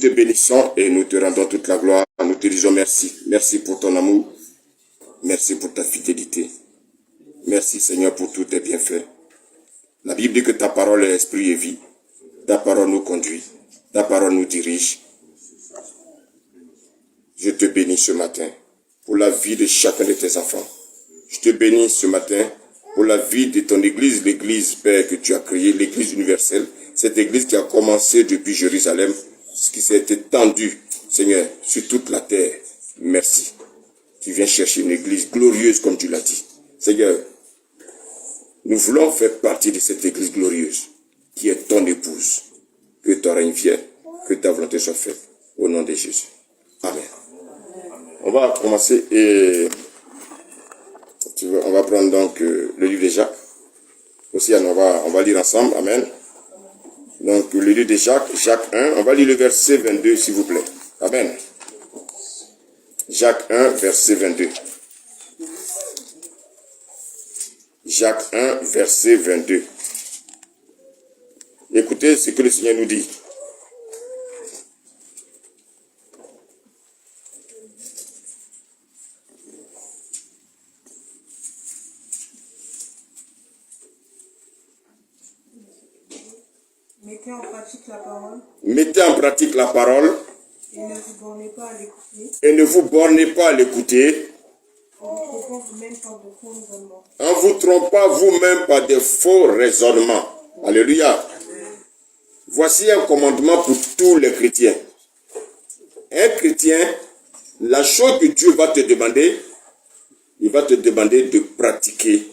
te bénissons et nous te rendons toute la gloire. Nous te disons merci. Merci pour ton amour. Merci pour ta fidélité. Merci Seigneur pour tous tes bienfaits. La Bible dit que ta parole est esprit et vie. Ta parole nous conduit. Ta parole nous dirige. Je te bénis ce matin pour la vie de chacun de tes enfants. Je te bénis ce matin pour la vie de ton église, l'église, Père, que tu as créée, l'église universelle. Cette église qui a commencé depuis Jérusalem, ce qui s'est étendu, Seigneur, sur toute la terre. Merci. Tu viens chercher une église glorieuse comme tu l'as dit. Seigneur, nous voulons faire partie de cette église glorieuse qui est ton épouse. Que ton règne vienne, que ta volonté soit faite. Au nom de Jésus. Amen. On va commencer et on va prendre donc le livre de Jacques. Aussi, on va lire ensemble. Amen. Donc, le livre de Jacques, Jacques 1, on va lire le verset 22, s'il vous plaît. Amen. Jacques 1, verset 22. Jacques 1, verset 22. Écoutez ce que le Seigneur nous dit. Mettez en pratique la parole. Mettez en pratique la parole. Et ne vous bornez pas à l'écouter. Et ne vous bornez pas à l'écouter. En vous trompant vous-même par de faux raisonnements. En vous trompant vous-même par de faux raisonnements. Alléluia. Voici un commandement pour tous les chrétiens. Un chrétien, la chose que Dieu va te demander, il va te demander de pratiquer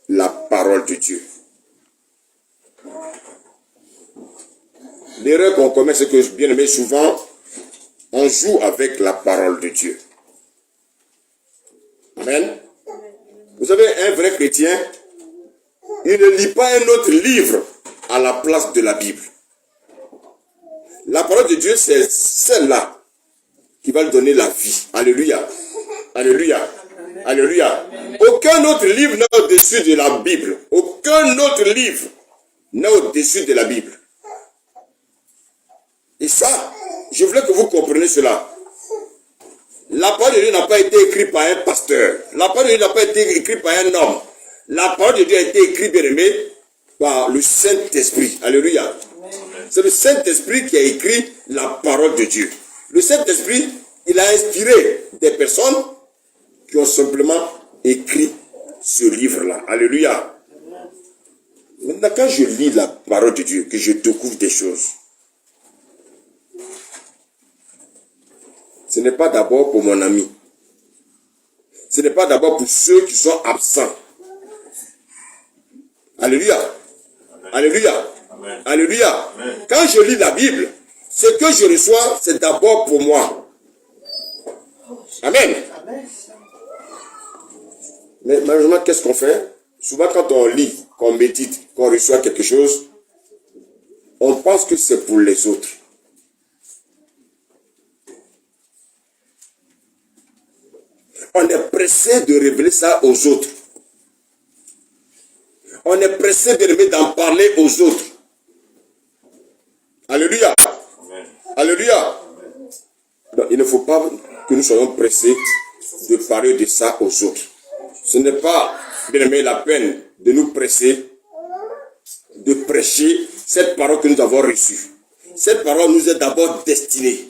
la parole de Dieu. L'erreur qu'on commet, c'est que, bien aimé, souvent, on joue avec la parole de Dieu. Amen. Vous savez, un vrai chrétien, il ne lit pas un autre livre à la place de la Bible. La parole de Dieu, c'est celle-là qui va lui donner la vie. Alléluia. Alléluia. Alléluia. Aucun autre livre n'est au-dessus de la Bible. Aucun autre livre n'est au-dessus de la Bible. Et ça, je voulais que vous compreniez cela. La parole de Dieu n'a pas été écrite par un pasteur. La parole de Dieu n'a pas été écrite par un homme. La parole de Dieu a été écrite, bien aimé, par le Saint-Esprit. Alléluia. C'est le Saint-Esprit qui a écrit la parole de Dieu. Le Saint-Esprit, il a inspiré des personnes qui ont simplement écrit ce livre-là. Alléluia. Maintenant, quand je lis la parole de Dieu, que je découvre des choses, ce n'est pas d'abord pour mon ami. Ce n'est pas d'abord pour ceux qui sont absents. Alléluia. Alléluia. Amen. Alléluia. Amen. Quand je lis la Bible, ce que je reçois, c'est d'abord pour moi. Amen. Amen. Mais malheureusement, qu'est-ce qu'on fait? Souvent, quand on lit, qu'on médite, qu'on reçoit quelque chose, on pense que c'est pour les autres. On est pressé de révéler ça aux autres. On est pressé d'en parler aux autres. Alléluia. Amen. Alléluia. Amen. Donc, il ne faut pas que nous soyons pressés de parler de ça aux autres. Ce n'est pas, bien aimé, la peine de nous presser de prêcher cette parole que nous avons reçue. Cette parole nous est d'abord destinée.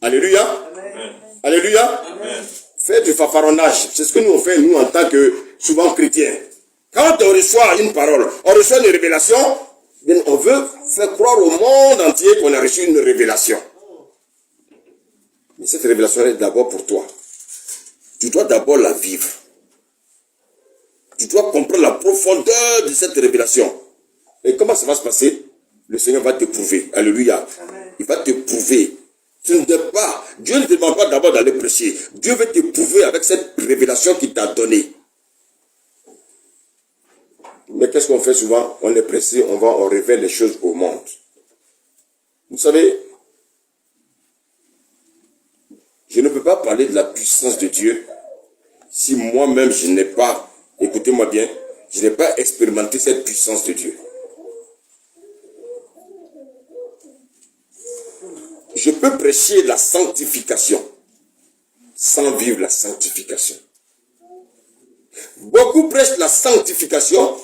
Alléluia. Amen. Alléluia. Amen. Faites du fanfaronnage. C'est ce que nous on fait, nous, en tant que souvent chrétiens. Quand on reçoit une parole, on reçoit une révélation, on veut faire croire au monde entier qu'on a reçu une révélation. Mais cette révélation est d'abord pour toi. Tu dois d'abord la vivre. Tu dois comprendre la profondeur de cette révélation. Et comment ça va se passer? Le Seigneur va te prouver. Alléluia. Il va te prouver. Tu ne peux pas. Dieu ne te demande pas d'abord d'aller prêcher. Dieu veut te prouver avec cette révélation qu'il t'a donnée. Mais qu'est-ce qu'on fait souvent? On est pressé, on révèle les choses au monde. Vous savez, je ne peux pas parler de la puissance de Dieu si moi-même je n'ai pas, écoutez-moi bien, je n'ai pas expérimenté cette puissance de Dieu. peux prêcher la sanctification sans vivre la sanctification. Beaucoup prêchent la sanctification,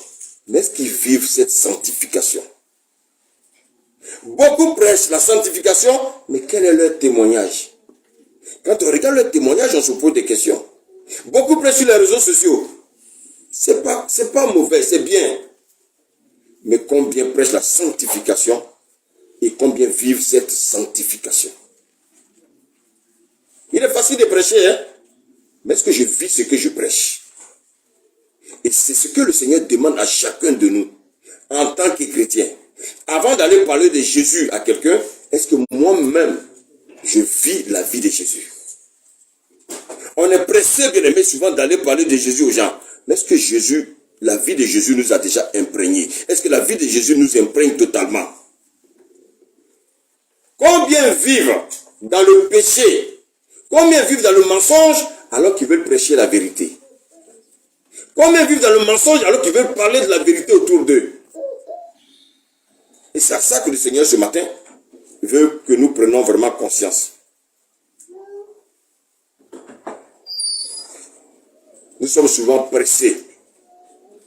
mais est-ce qu'ils vivent cette sanctification? Beaucoup prêchent la sanctification, mais quel est leur témoignage? Quand on regarde leur témoignage, on se pose des questions. Beaucoup prêchent sur les réseaux sociaux. C'est pas mauvais, c'est bien. Mais combien prêchent la sanctification et combien vivent cette sanctification? Il est facile de prêcher, hein? Mais est-ce que je vis ce que je prêche? Et c'est ce que le Seigneur demande à chacun de nous, en tant que chrétien. Avant d'aller parler de Jésus à quelqu'un, est-ce que moi-même, je vis la vie de Jésus? On est pressé, bien aimé, souvent d'aller parler de Jésus aux gens. Mais est-ce que Jésus, la vie de Jésus nous a déjà imprégnés? Est-ce que la vie de Jésus nous imprègne totalement? Combien vivent dans le péché? Combien vivent dans le mensonge alors qu'ils veulent prêcher la vérité? Combien vivent dans le mensonge alors qu'ils veulent parler de la vérité autour d'eux? Et c'est à ça que le Seigneur ce matin veut que nous prenions vraiment conscience. Nous sommes souvent pressés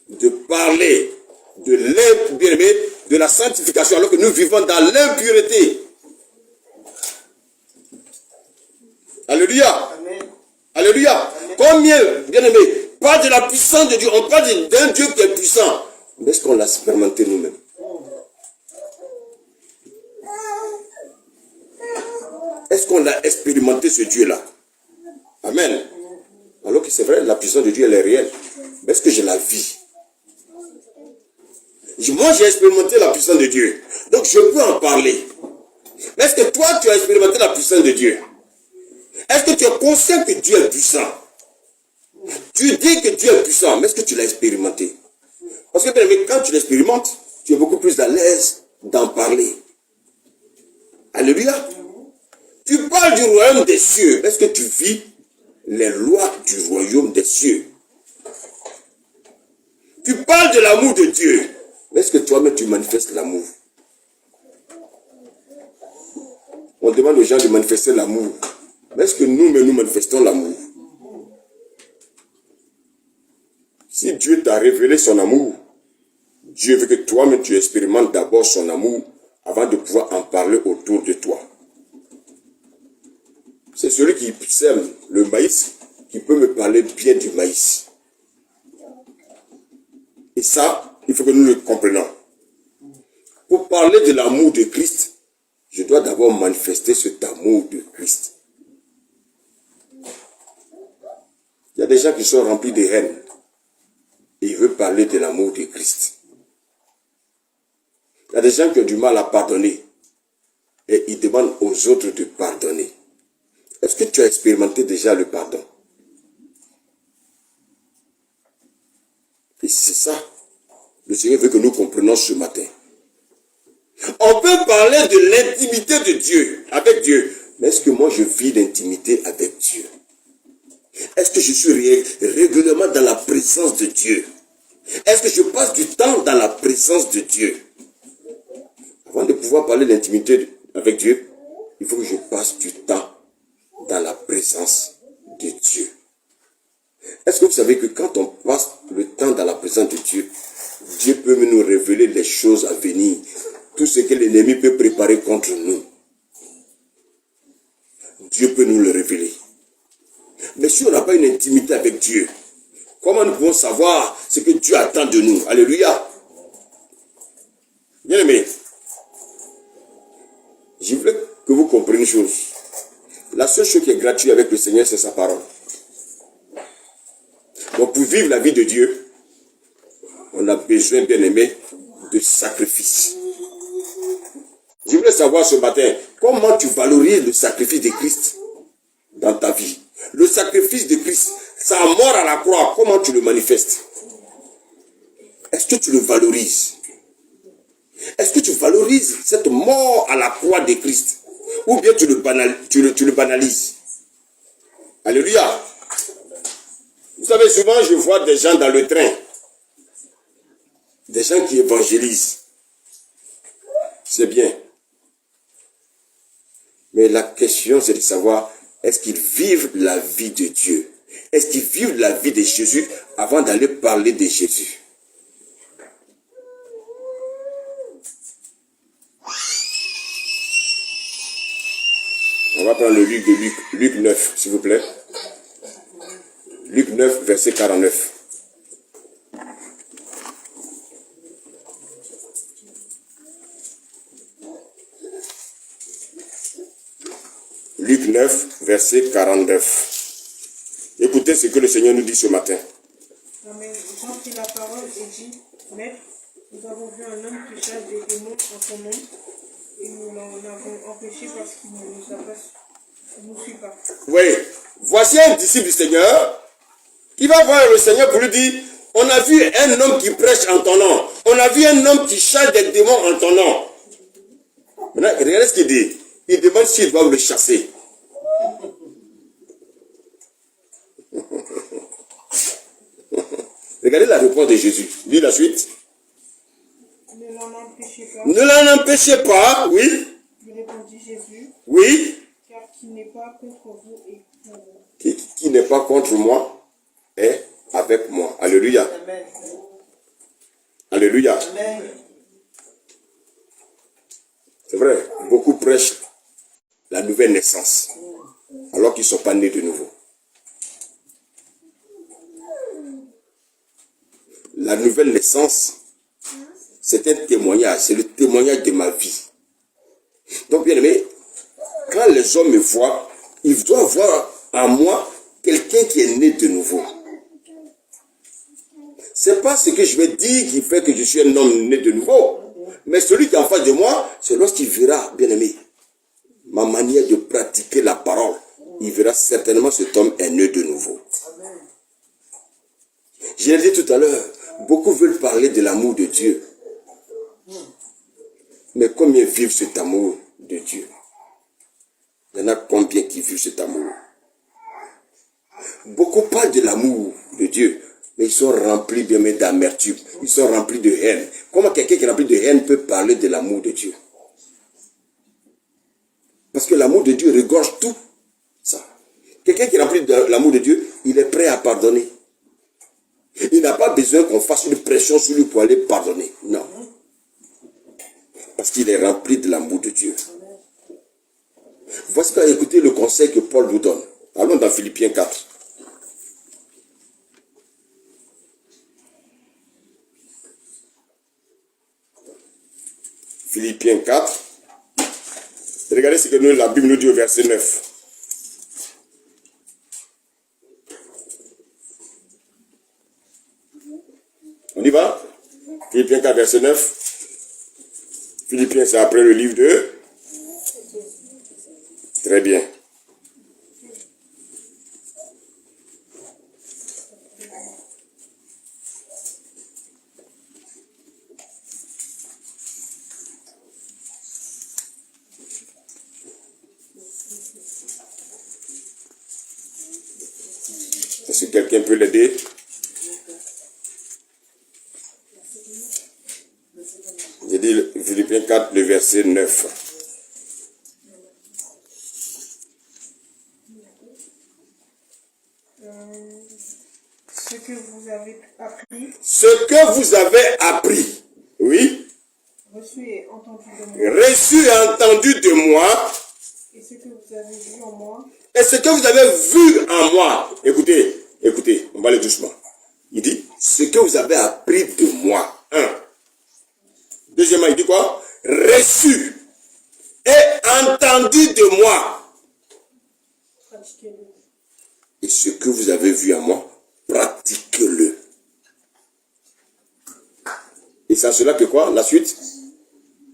de parler de la sanctification alors que nous vivons dans l'impureté. Alléluia. Amen. Alléluia. Amen. Combien, bien aimé, pas de la puissance de Dieu, on parle d'un Dieu qui est puissant. Mais est-ce qu'on l'a expérimenté nous-mêmes? Est-ce qu'on a expérimenté ce Dieu-là? Amen. Alors que c'est vrai, la puissance de Dieu, elle est réelle. Mais est-ce que je la vis? Moi, j'ai expérimenté la puissance de Dieu. Donc, je peux en parler. Mais est-ce que toi, tu as expérimenté la puissance de Dieu? Est-ce que tu es conscient que Dieu est puissant? Tu dis que Dieu est puissant, mais est-ce que tu l'as expérimenté? Parce que quand tu l'expérimentes, tu es beaucoup plus à l'aise d'en parler. Alléluia. Tu parles du royaume des cieux. Est-ce que tu vis les lois du royaume des cieux? Tu parles de l'amour de Dieu. Mais est-ce que toi-même tu manifestes l'amour? On demande aux gens de manifester l'amour. Mais est-ce que nous-mêmes nous manifestons l'amour? Si Dieu t'a révélé son amour, Dieu veut que toi-même tu expérimentes d'abord son amour avant de pouvoir en parler autour de toi. C'est celui qui sème le maïs qui peut me parler bien du maïs. Et ça, il faut que nous le comprenions. Pour parler de l'amour de Christ, je dois d'abord manifester cet amour de Christ. Il y a des gens qui sont remplis de haine et ils veulent parler de l'amour de Christ. Il y a des gens qui ont du mal à pardonner et ils demandent aux autres de pardonner. Est-ce que tu as expérimenté déjà le pardon? Et c'est ça, le Seigneur veut que nous comprenions ce matin. On peut parler de l'intimité de Dieu, avec Dieu. Mais est-ce que moi je vis l'intimité avec Dieu? Est-ce que je suis régulièrement dans la présence de Dieu? Est-ce que je passe du temps dans la présence de Dieu? Avant de pouvoir parler de l'intimité avec Dieu, il faut que je passe du temps dans la présence de Dieu. Est-ce que vous savez que quand on passe le temps dans la présence de Dieu, Dieu peut nous révéler les choses à venir, tout ce que l'ennemi peut préparer contre nous. Dieu peut nous le révéler. Mais si on n'a pas une intimité avec Dieu, comment nous pouvons savoir ce que Dieu attend de nous? Alléluia. Bien aimé, je voulais que vous compreniez une chose. La seule chose qui est gratuite avec le Seigneur, c'est sa parole. Donc pour vivre la vie de Dieu, on a besoin, bien aimé, de sacrifice. Je voulais savoir ce matin, comment tu valorises le sacrifice de Christ dans ta vie? Le sacrifice de Christ, sa mort à la croix, comment tu le manifestes? Est-ce que tu le valorises? Est-ce que tu valorises cette mort à la croix de Christ? Ou bien tu le banalises? Alléluia. Vous savez, souvent je vois des gens dans le train. Des gens qui évangélisent. C'est bien. Mais la question, c'est de savoir, est-ce qu'ils vivent la vie de Dieu? Est-ce qu'ils vivent la vie de Jésus avant d'aller parler de Jésus? On va prendre le Luc de Luc 9, s'il vous plaît. Luc 9, verset 49. Luc 9, verset 49. Écoutez ce que le Seigneur nous dit ce matin. Amen. Jean prit la parole et dit, Maître, nous avons vu un homme qui chasse des démons en son nom, et nous l'en avons empêché parce qu'il ne nous suit pas. Oui, voici un disciple du Seigneur qui va voir le Seigneur pour lui dire, on a vu un homme qui prêche en ton nom. On a vu un homme qui chasse des démons en ton nom. Maintenant, regardez ce qu'il dit. Il demande s'il doit le chasser. Regardez la réponse de Jésus. Lis la suite. Ne l'en empêchez pas. Ne l'en empêchez pas, oui. Lui répondit Jésus, Oui. car qui n'est pas contre vous et pour vous. Qui n'est pas contre moi est avec moi. Alléluia. Amen. Alléluia. Amen. C'est vrai, beaucoup prêchent la nouvelle naissance, alors qu'ils ne sont pas nés de nouveau. La nouvelle naissance, c'est un témoignage, c'est le témoignage de ma vie. Donc, bien aimé, quand les hommes me voient, ils doivent voir en moi quelqu'un qui est né de nouveau. C'est pas ce que je vais dire qui fait que je suis un homme né de nouveau. Mais celui qui est en face de moi, c'est lorsqu'il verra, bien aimé, ma manière de pratiquer la parole. Il verra certainement cet homme est né de nouveau. Je l'ai dit tout à l'heure, beaucoup veulent parler de l'amour de Dieu. Mais combien vivent cet amour de Dieu? Il y en a combien qui vivent cet amour? Beaucoup parlent de l'amour de Dieu, mais ils sont remplis bien d'amertume. Ils sont remplis de haine. Comment quelqu'un qui est rempli de haine peut parler de l'amour de Dieu? Parce que l'amour de Dieu regorge tout ça. Quelqu'un qui est rempli de l'amour de Dieu, il est prêt à pardonner. Il n'a pas besoin qu'on fasse une pression sur lui pour aller pardonner. Non. Parce qu'il est rempli de l'amour de Dieu. Voici qu'à écouter le conseil que Paul nous donne. Allons dans Philippiens 4. Philippiens 4. Regardez ce que la Bible nous dit au verset 9. On y va? Philippiens 4, verset 9. Philippiens, c'est après le livre de... Très bien. Est-ce que quelqu'un peut l'aider? J'ai dit Philippiens 4, le verset 9. Ce que vous avez appris, Ce que vous avez appris, oui, reçu et entendu de moi, reçu et entendu de moi, et ce que vous avez vu en moi, et ce que vous avez vu en moi. Écoutez, écoutez, on va aller doucement. Il dit, ce que vous avez appris de moi. Un. Deuxièmement, il dit quoi? Reçu et entendu de moi. pratiquez-le. Et ce que vous avez vu en moi, pratiquez-le. Et c'est à cela que quoi? La suite?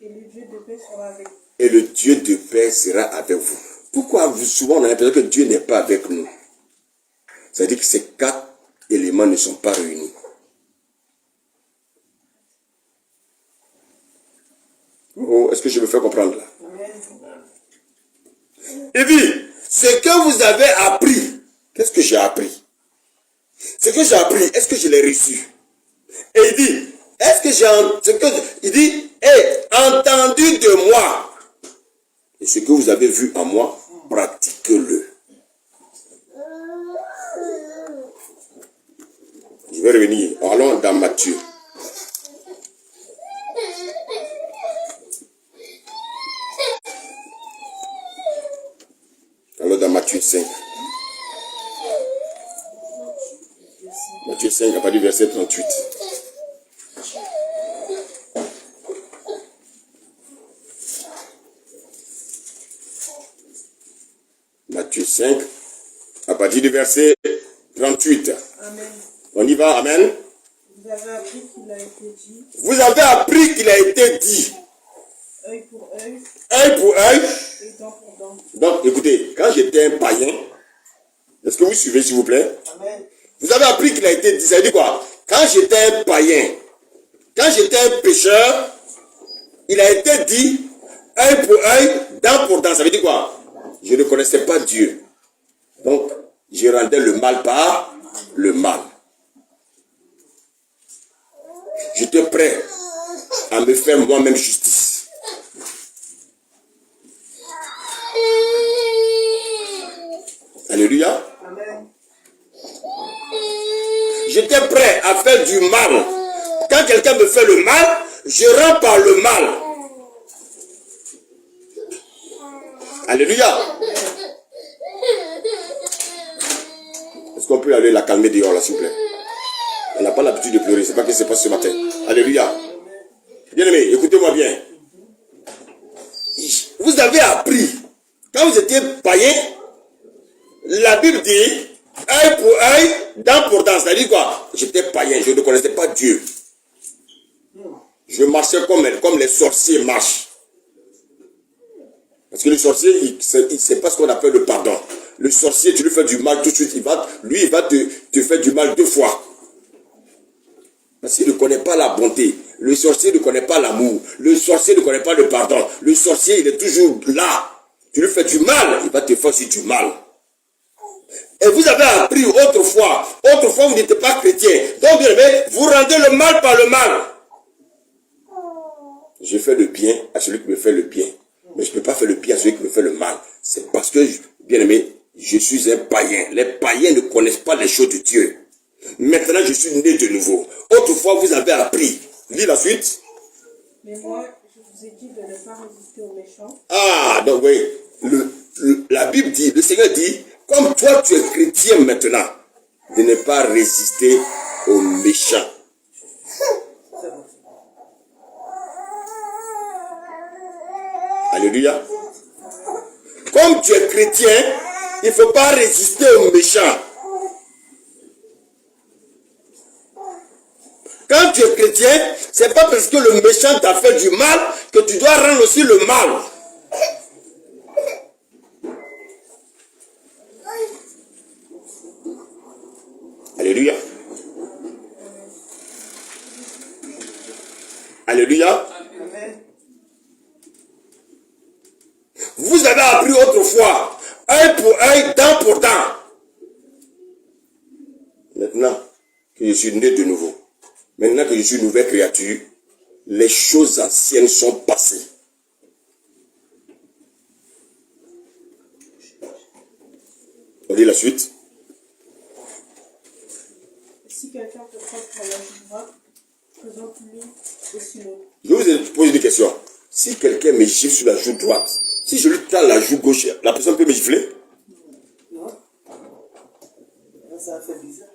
Et le Dieu de paix sera avec vous. Et le Dieu de paix sera avec vous. Pourquoi souvent on a l'impression que Dieu n'est pas avec nous? C'est-à-dire que ces quatre éléments ne sont pas réunis. Oh, est-ce que je me fais comprendre là? Il dit, ce que vous avez appris, qu'est-ce que j'ai appris? Ce que j'ai appris, est-ce que je l'ai reçu? Et il dit, est-ce que il dit, et entendu de moi. Et ce que vous avez vu en moi, pratiquez-le. Je vais revenir. Allons dans Matthieu. Alors dans Matthieu 5. Matthieu 5, à partir du verset 38. Matthieu 5, à partir du verset 38. Amen. On y va, amen. Vous avez appris qu'il a été dit, Vous avez appris qu'il a été dit, œil pour œil œil pour œil. et dent pour dent. Donc, écoutez, quand j'étais un païen, est-ce que vous suivez, s'il vous plaît? Amen. Vous avez appris qu'il a été dit, ça veut dire quoi? Quand j'étais un païen, quand j'étais un pécheur, il a été dit, œil pour œil, dent pour dent. Ça veut dire quoi? Je ne connaissais pas Dieu. Donc, je rendais le mal par le mal. J'étais prêt à me faire moi-même justice. Alléluia. Amen. J'étais prêt à faire du mal. Quand quelqu'un me fait le mal, je rends par le mal. Alléluia. Est-ce qu'on peut aller la calmer dehors là, s'il vous plaît? On n'a pas l'habitude de pleurer. C'est pas ce qui se passe ce matin. Alléluia. Bien-aimé, écoutez-moi bien. Vous avez appris, quand vous étiez païen, la Bible dit, œil pour œil, dent pour dent. C'est-à-dire quoi? J'étais païen, je ne connaissais pas Dieu. Je marchais comme les sorciers marchent. Parce que le sorcier, il ne sait pas ce qu'on appelle le pardon. Le sorcier, tu lui fais du mal tout de suite, il va te faire du mal 2 fois. Parce qu'il ne connaît pas la bonté. Le sorcier ne connaît pas l'amour. Le sorcier ne connaît pas le pardon. Le sorcier, il est toujours là. Tu lui fais du mal, il va te faire aussi du mal. Et vous avez appris autrefois vous n'étiez pas chrétien. Donc, bien aimé, vous rendez le mal par le mal. Je fais le bien à celui qui me fait le bien. Mais je ne peux pas faire le bien à celui qui me fait le mal. C'est parce que, bien aimé, je suis un païen. Les païens ne connaissent pas les choses de Dieu. Maintenant, je suis né de nouveau. Autrefois, vous avez appris. Lis la suite. Mais moi, je vous ai dit de ne pas résister aux méchants. Ah, donc oui. La Bible dit, le Seigneur dit, comme toi tu es chrétien maintenant, de ne pas résister aux méchants. Alléluia. Comme tu es chrétien, il ne faut pas résister aux méchants. Quand tu es chrétien, c'est pas parce que le méchant t'a fait du mal que tu dois rendre aussi le mal. Alléluia. Alléluia. Amen. Vous avez appris autrefois, œil pour œil, dent pour dent. Maintenant que je suis né de nouveau, maintenant que je suis une nouvelle créature, les choses anciennes sont passées. On dit la suite. Si quelqu'un te frappe par la joue droite, présente-lui aussi l'autre. Je vous pose une question. Si quelqu'un me gifle sur la joue droite, si je lui tends la joue gauche, la personne peut me gifler? Non. Ça fait bizarre.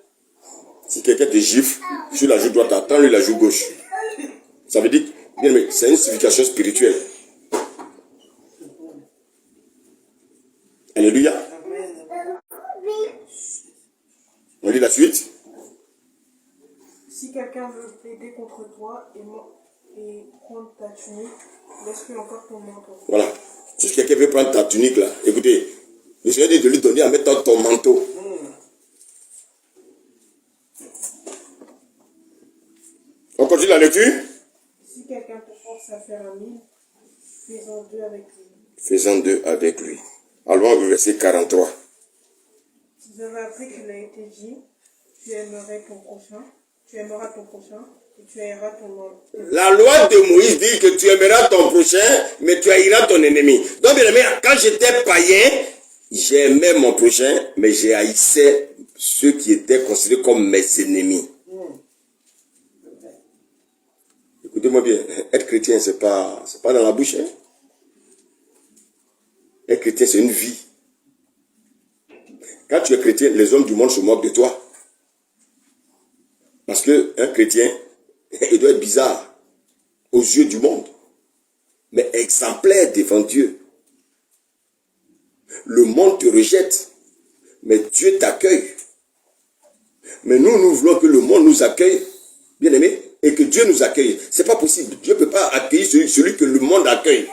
Si quelqu'un te gifle sur la joue droite, tends-lui la joue gauche. Ça veut dire, bien, mais c'est une signification spirituelle. Alléluia. On lit la suite. Si quelqu'un veut plaider contre toi et prendre ta tunique, laisse-lui encore ton manteau. Voilà. Si quelqu'un veut prendre ta tunique là, écoutez, le Seigneur dit de lui donner à mettre dans ton manteau. On continue la lecture. Si quelqu'un te force à faire un mille, fais-en 2 avec lui. Faisons 2 avec lui. Allons au verset 43. Vous avez appris qu'il a été dit, tu aimeras ton prochain et tu haïras ton La loi de Moïse dit que tu aimeras ton prochain, mais tu haïras ton ennemi. Donc, bien aimé, quand j'étais païen, j'aimais mon prochain, mais j'haïssais ceux qui étaient considérés comme mes ennemis. Écoutez-moi bien, être chrétien, c'est pas dans la bouche. Hein? Être chrétien, c'est une vie. Quand tu es chrétien, les hommes du monde se moquent de toi. Parce qu'un chrétien, il doit être bizarre aux yeux du monde, mais exemplaire devant Dieu. Le monde te rejette, mais Dieu t'accueille. Mais nous voulons que le monde nous accueille, bien aimé, et que Dieu nous accueille. C'est pas possible. Dieu ne peut pas accueillir celui que le monde accueille.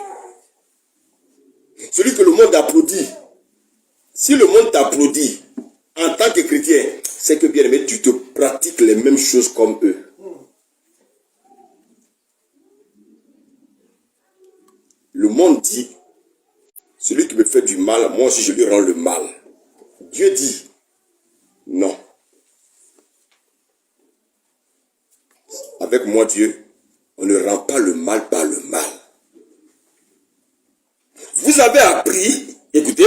Celui que le monde applaudit. Si le monde t'applaudit en tant que chrétien, c'est que, bien aimé, tu te pratiques les mêmes choses comme eux. Le monde dit, celui qui me fait du mal, moi aussi je lui rends le mal. Dieu dit, non. Avec moi, Dieu, on ne rend pas le mal par le mal. Vous avez appris, écoutez,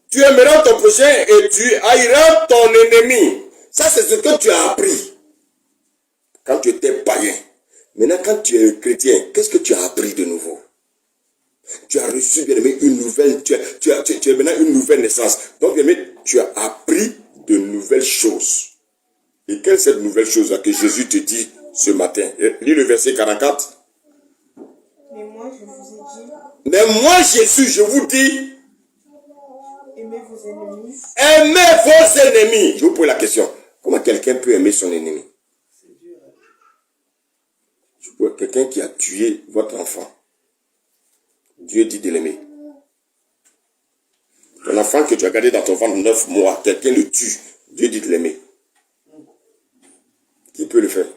tu aimeras ton prochain et tu haïras ton ennemi. Ça, c'est ce que tu as appris quand tu étais païen. Maintenant, quand tu es chrétien, qu'est-ce que tu as appris de nouveau? Tu as reçu, bien aimé, une nouvelle, tu as maintenant une nouvelle naissance. Donc, bien aimé, tu as appris de nouvelles choses. Et quelle est cette nouvelle chose-là que Jésus te dit ce matin? Lis le verset 44. Mais moi, je vous ai dit, mais moi, Jésus, je vous dis, aimez vos ennemis. Aimez vos ennemis. Je vous pose la question. Comment quelqu'un peut aimer son ennemi? Quelqu'un qui a tué votre enfant. Dieu dit de l'aimer. Ton enfant que tu as gardé dans ton ventre 9 mois, quelqu'un le tue. Dieu dit de l'aimer. Qui peut le faire?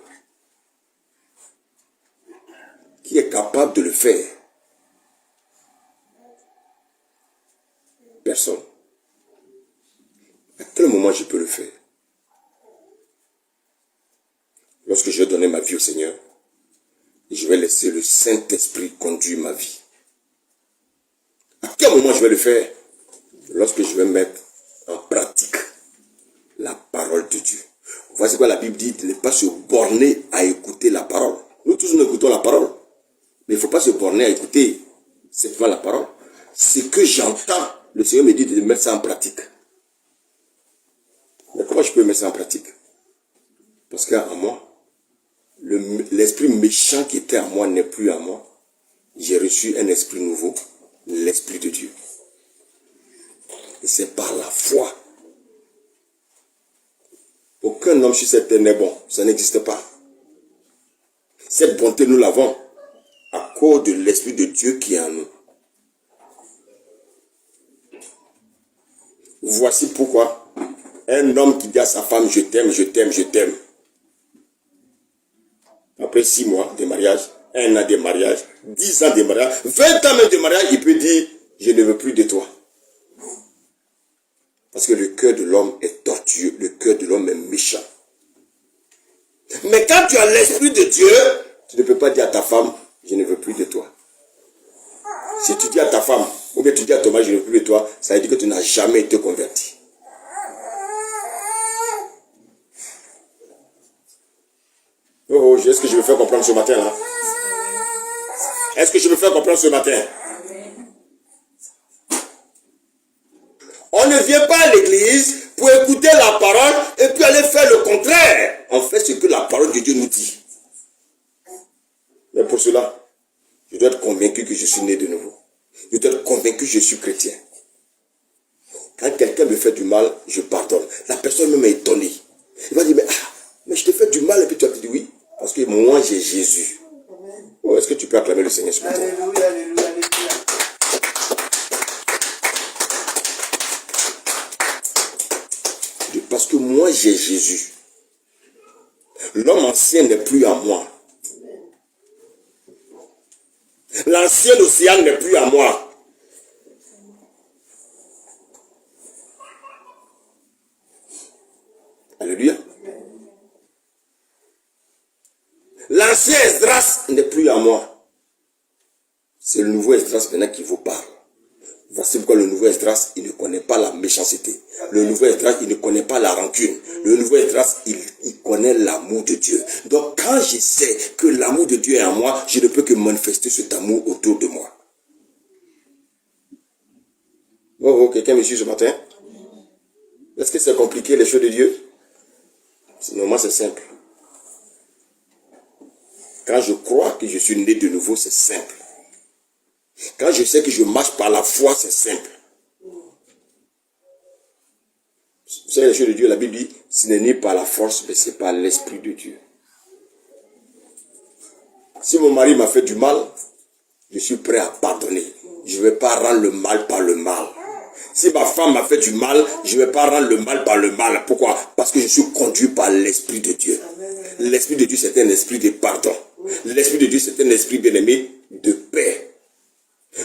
Qui est capable de le faire? Personne. À quel moment je peux le faire? Lorsque je vais donner ma vie au Seigneur, et je vais laisser le Saint-Esprit conduire ma vie. À quel moment je vais le faire? Lorsque je vais mettre en pratique la parole de Dieu. Voici quoi la Bible dit, de ne pas se borner à écouter la parole. Nous tous nous écoutons la parole. Mais il ne faut pas se borner à écouter simplement la parole. Ce que j'entends, le Seigneur me dit de mettre ça en pratique. Mais comment je peux mettre ça en pratique? Parce qu'en moi, l'esprit méchant qui était en moi n'est plus en moi. J'ai reçu un esprit nouveau, l'esprit de Dieu. Et c'est par la foi. Aucun homme sur cette terre n'est bon. Ça n'existe pas. Cette bonté, nous l'avons à cause de l'esprit de Dieu qui est en nous. Voici pourquoi un homme qui dit à sa femme, je t'aime, je t'aime, je t'aime. Après 6 mois de mariage, 1 an de mariage, 10 ans de mariage, 20 ans même de mariage, il peut dire, je ne veux plus de toi. Parce que le cœur de l'homme est tortueux, le cœur de l'homme est méchant. Mais quand tu as l'esprit de Dieu, tu ne peux pas dire à ta femme, je ne veux plus de toi. Si tu dis à ta femme, ou bien tu dis à ton mari, je ne veux plus de toi, ça veut dire que tu n'as jamais été converti. Oh, est-ce que je me fais comprendre ce matin là? Est-ce que je me fais comprendre ce matin? On ne vient pas à l'église pour écouter la parole et puis aller faire le contraire. On fait ce que la parole de Dieu nous dit. Mais pour cela, je dois être convaincu que je suis né de nouveau. Je dois être convaincu que je suis chrétien. Quand quelqu'un me fait du mal, je pardonne. La personne même est étonnée. Il va dire, mais je te fais du mal et puis tu as dit oui. Parce que moi j'ai Jésus. Oh, est-ce que tu peux acclamer le Seigneur ce matin? Alléluia, alléluia, alléluia. Parce que moi j'ai Jésus. L'homme ancien n'est plus à moi. L'ancien océan n'est plus à moi. Alléluia. l'ancien Esdras n'est plus à moi. C'est le nouveau Esdras maintenant qui vous parle. Voici pourquoi le nouveau Esdras, il ne connaît pas la méchanceté. Le nouveau Esdras, il ne connaît pas la rancune. Le nouveau Esdras, il connaît l'amour de Dieu. Donc quand je sais que l'amour de Dieu est en moi, je ne peux que manifester cet amour autour de moi. Oh, quelqu'un me suit ce matin? Est-ce que c'est compliqué les choses de Dieu? Normalement c'est simple. Quand je crois que je suis né de nouveau, c'est simple. Quand je sais que je marche par la foi, c'est simple. Vous savez, les choses de Dieu, la Bible dit, ce n'est ni par la force, mais c'est par l'Esprit de Dieu. Si mon mari m'a fait du mal, je suis prêt à pardonner. Je ne vais pas rendre le mal par le mal. Si ma femme m'a fait du mal, je ne vais pas rendre le mal par le mal. Pourquoi? Parce que je suis conduit par l'Esprit de Dieu. L'Esprit de Dieu, c'est un esprit de pardon. L'Esprit de Dieu, c'est un esprit bien-aimé de paix.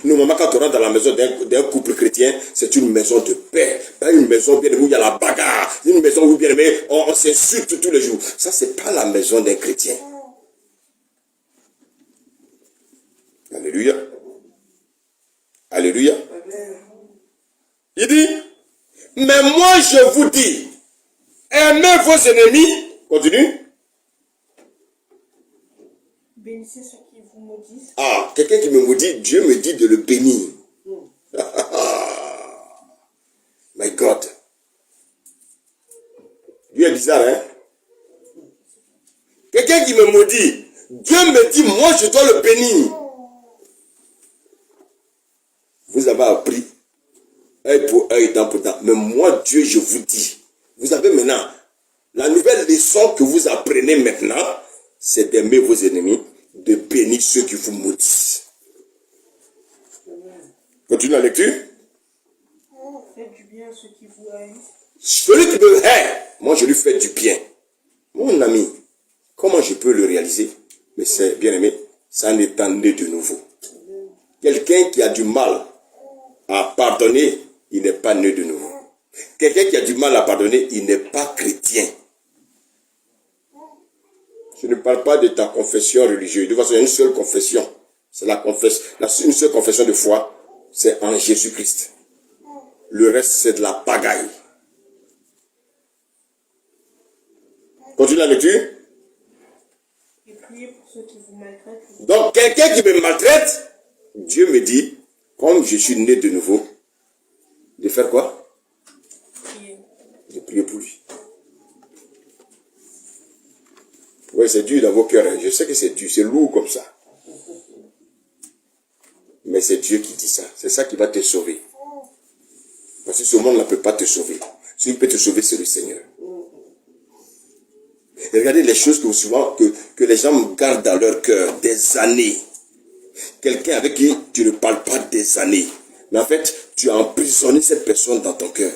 Normalement, quand on rentre dans la maison d'un couple chrétien, c'est une maison de paix. Pas une maison bien aimée où il y a la bagarre. Une maison où bien aimé, on s'insulte tous les jours. Ça, c'est pas la maison d'un chrétien. Alléluia. Alléluia. Il dit, mais moi je vous dis, aimez vos ennemis. Continue. Bénissez ceux qui vous maudissent. Ah, quelqu'un qui me maudit, Dieu me dit de le bénir. My God. Dieu est bizarre, hein? Quelqu'un qui me maudit, Dieu me dit, moi je dois le bénir. Vous avez appris, œil pour œil, dent pour dent. Mais moi, Dieu, je vous dis, vous avez maintenant, la nouvelle leçon que vous apprenez maintenant, c'est d'aimer vos ennemis, de bénir ceux qui vous maudissent. Continue la lecture. Faites du bien à ceux qui vous haïssent. Celui qui me hait, moi je lui fais du bien. Mon ami, comment je peux le réaliser? Mais c'est bien aimé, ça n'est pas né de nouveau. Quelqu'un qui a du mal à pardonner, il n'est pas né de nouveau. Quelqu'un qui a du mal à pardonner, il n'est pas chrétien. Je ne parle pas de ta confession religieuse. De toute façon, il y a une seule confession. C'est une seule confession de foi. C'est en Jésus-Christ. Le reste, c'est de la pagaille. Continue la lecture. Et priez pour ceux qui vous maltraitent. Donc, quelqu'un qui me maltraite, Dieu me dit, comme je suis né de nouveau, de faire quoi? Priez. De prier pour lui. Oui, c'est dur dans vos cœurs. Je sais que c'est dur, c'est lourd comme ça. Mais c'est Dieu qui dit ça. C'est ça qui va te sauver. Parce que ce monde ne peut pas te sauver. Celui qui peut te sauver, c'est le Seigneur. Et regardez les choses que les gens gardent dans leur cœur des années. Quelqu'un avec qui tu ne parles pas des années. Mais en fait, tu as emprisonné cette personne dans ton cœur.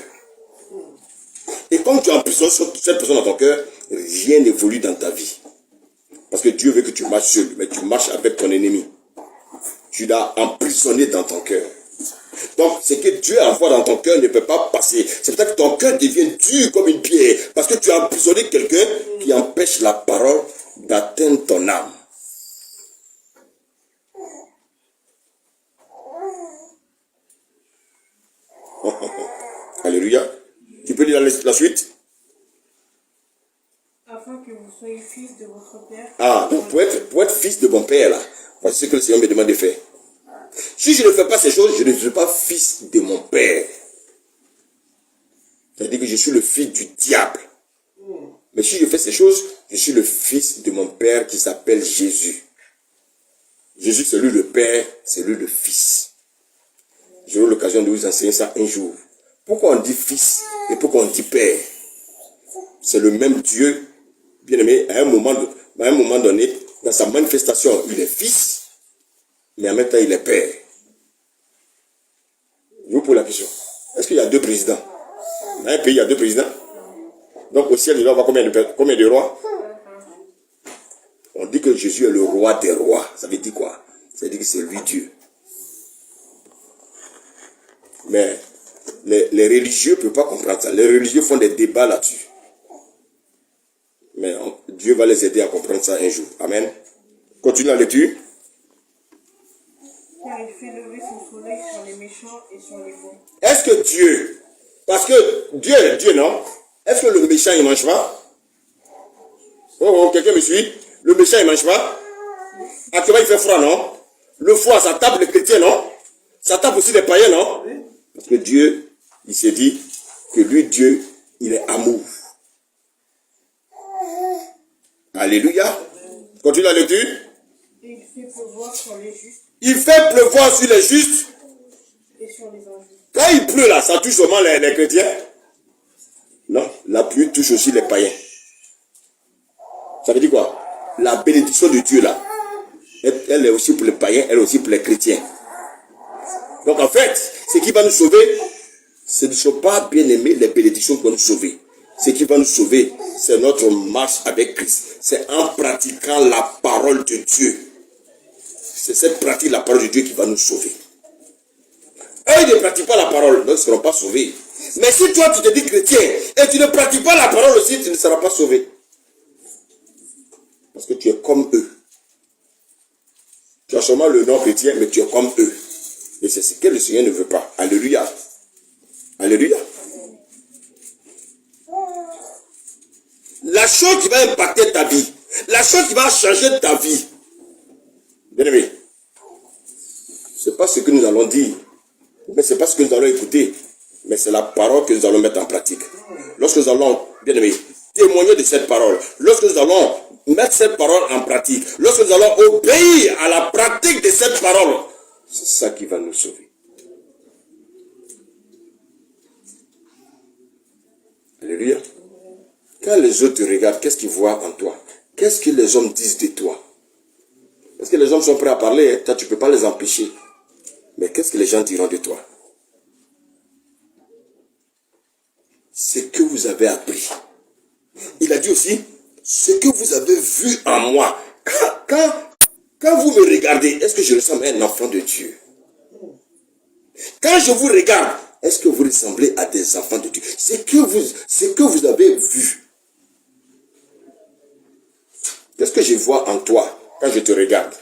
Et comme tu as emprisonné cette personne dans ton cœur, rien n'évolue dans ta vie. Parce que Dieu veut que tu marches seul, mais tu marches avec ton ennemi. Tu l'as emprisonné dans ton cœur. Donc, ce que Dieu envoie dans ton cœur ne peut pas passer. C'est pour ça que ton cœur devient dur comme une pierre. Parce que tu as emprisonné quelqu'un qui empêche la parole d'atteindre ton âme. Alléluia. Tu peux lire la suite? Afin que vous soyez fils de votre Père. Ah, donc pour être fils de mon Père, là, voici ce que le Seigneur me demande de faire. Si je ne fais pas ces choses, je ne suis pas fils de mon Père. C'est-à-dire que je suis le fils du diable. Mais si je fais ces choses, je suis le fils de mon Père qui s'appelle Jésus. Jésus, c'est lui le Père, c'est lui le Fils. J'aurai l'occasion de vous enseigner ça un jour. Pourquoi on dit Fils et pourquoi on dit Père? C'est le même Dieu, bien aimé, à un moment donné, dans sa manifestation, il est Fils, mais en même temps, il est Père. Je vous pose la question. Est-ce qu'il y a deux présidents? Dans un pays, il y a deux présidents. Donc au ciel, il doit y avoir combien de rois? On dit que Jésus est le roi des rois. Ça veut dire quoi? Ça veut dire que c'est lui Dieu. Mais les religieux ne peuvent pas comprendre ça. Les religieux font des débats là-dessus. Mais Dieu va les aider à comprendre ça un jour. Amen. Continue la lecture. Car il fait lever son soleil sur les méchants et sur les bons. Est-ce que Dieu, parce que Dieu non, est-ce que le méchant il mange pas? Oh, quelqu'un me suit? Le méchant il mange pas? Actuellement il fait froid, non? Le froid, ça tape les chrétiens, non? Ça tape aussi les païens, non? Parce que Dieu, il s'est dit que lui, Dieu, il est amour. Alléluia. Continue la lecture. Et il fait pleuvoir sur les justes Il fait pleuvoir sur les justes. et sur les injustes. Quand il pleut là, ça touche seulement les chrétiens? Non, la pluie touche aussi les païens. Ça veut dire quoi? La bénédiction de Dieu là, elle est aussi pour les païens, elle est aussi pour les chrétiens. Donc en fait, ce qui va nous sauver, ce ne sont pas, bien aimés, les bénédictions qui vont nous sauver. Ce qui va nous sauver, c'est notre marche avec Christ. C'est en pratiquant la parole de Dieu. C'est cette pratique de la parole de Dieu qui va nous sauver. Eux, ils ne pratiquent pas la parole, donc ils ne seront pas sauvés. Mais si toi, tu te dis chrétien, et tu ne pratiques pas la parole aussi, tu ne seras pas sauvé. Parce que tu es comme eux. Tu as seulement le nom chrétien, mais tu es comme eux. Et c'est ce que le Seigneur ne veut pas. Alléluia. Alléluia. La chose qui va impacter ta vie, la chose qui va changer ta vie, bien aimé, ce n'est pas ce que nous allons dire, mais ce n'est pas ce que nous allons écouter, mais c'est la parole que nous allons mettre en pratique. Lorsque nous allons, bien aimé, témoigner de cette parole, lorsque nous allons mettre cette parole en pratique, lorsque nous allons obéir à la pratique de cette parole, c'est ça qui va nous sauver. Alléluia. Quand les autres te regardent, qu'est-ce qu'ils voient en toi? Qu'est-ce que les hommes disent de toi? Parce que les hommes sont prêts à parler, hein? Toi, tu ne peux pas les empêcher. Mais qu'est-ce que les gens diront de toi? C'est que vous avez appris. Il a dit aussi, ce que vous avez vu en moi. Quand vous me regardez, est-ce que je ressemble à un enfant de Dieu? Quand je vous regarde, est-ce que vous ressemblez à des enfants de Dieu? Ce que vous avez vu. Qu'est-ce que je vois en toi quand je te regarde?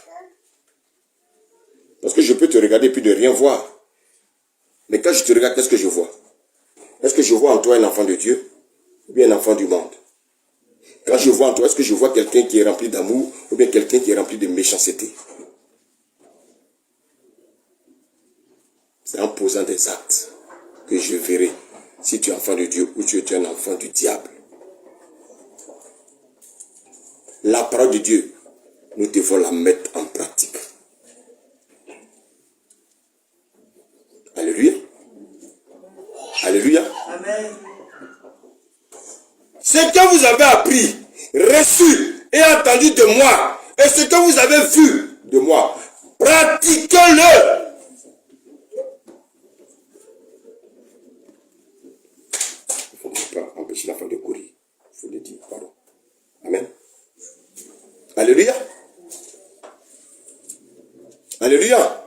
Parce que je peux te regarder puis ne rien voir. Mais quand je te regarde, qu'est-ce que je vois? Est-ce que je vois en toi un enfant de Dieu ou bien un enfant du monde? Quand je vois en toi, est-ce que je vois quelqu'un qui est rempli d'amour ou bien quelqu'un qui est rempli de méchanceté? C'est en posant des actes que je verrai si tu es enfant de Dieu ou tu es un enfant du diable. La parole de Dieu, nous devons la mettre en pratique. Alléluia. Alléluia. Amen. Ce que vous avez appris, reçu et entendu de moi, et ce que vous avez vu de moi, pratiquez-le. Il ne faut pas empêcher l'enfant de courir. Il faut le dire, pardon. Amen. Alléluia. Alléluia.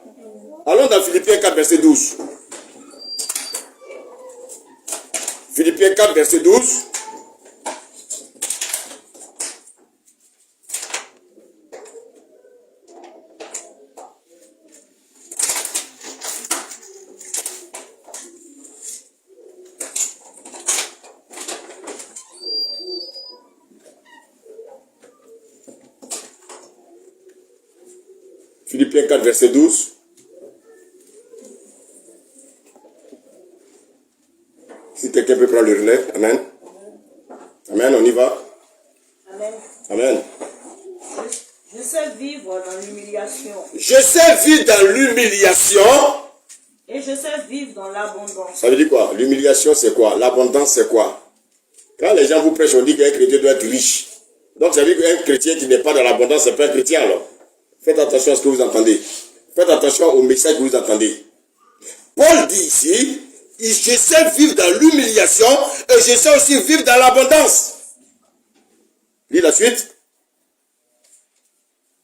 Allons dans Philippiens 4, verset 12. Philippiens 4, verset 12. Philippiens 4, verset 12. Si quelqu'un peut prendre le relais, amen. Amen, on y va. Amen. Amen. Je sais vivre dans l'humiliation Je sais vivre dans l'humiliation. et je sais vivre dans l'abondance. Ça veut dire quoi? L'humiliation, c'est quoi? L'abondance, c'est quoi? Quand les gens vous prêchent, on dit qu'un chrétien doit être riche. Donc, ça veut dire qu'un chrétien qui n'est pas dans l'abondance, c'est pas un chrétien alors. Faites attention à ce que vous entendez. Faites attention au message que vous entendez. Paul dit ici, je sais vivre dans l'humiliation et je sais aussi vivre dans l'abondance. Lis la suite.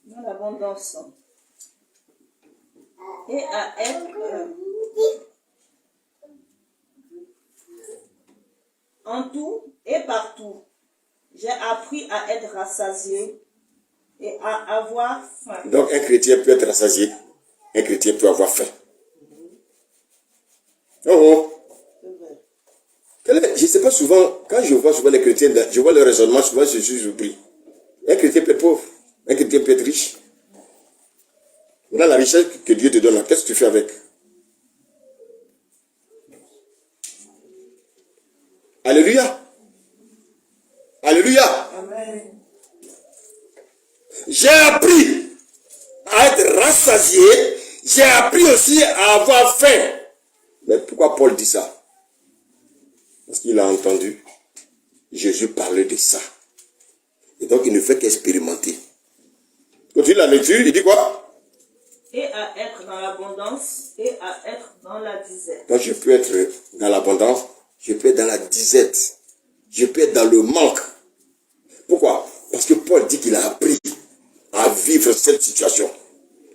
Dans l'abondance. Et à être en tout et partout. J'ai appris à être rassasié et à avoir faim. Donc un chrétien peut être rassasié, un chrétien peut avoir faim. Oh, je ne sais pas souvent, quand je vois souvent les chrétiens, je vois le raisonnement, souvent je suis surpris. Un chrétien peut être pauvre, un chrétien peut être riche. Voilà la richesse que Dieu te donne, qu'est-ce que tu fais avec? Alléluia. Alléluia. Amen. J'ai appris à être rassasié, j'ai appris aussi à avoir faim. Mais pourquoi Paul dit ça? Parce qu'il a entendu Jésus parler de ça. Et donc il ne fait qu'expérimenter. Continue la lecture, il dit quoi? Et à être dans l'abondance et à être dans la disette. Donc je peux être dans l'abondance, je peux être dans la disette, je peux être dans le manque. Pourquoi? Parce que Paul dit qu'il a appris à vivre cette situation.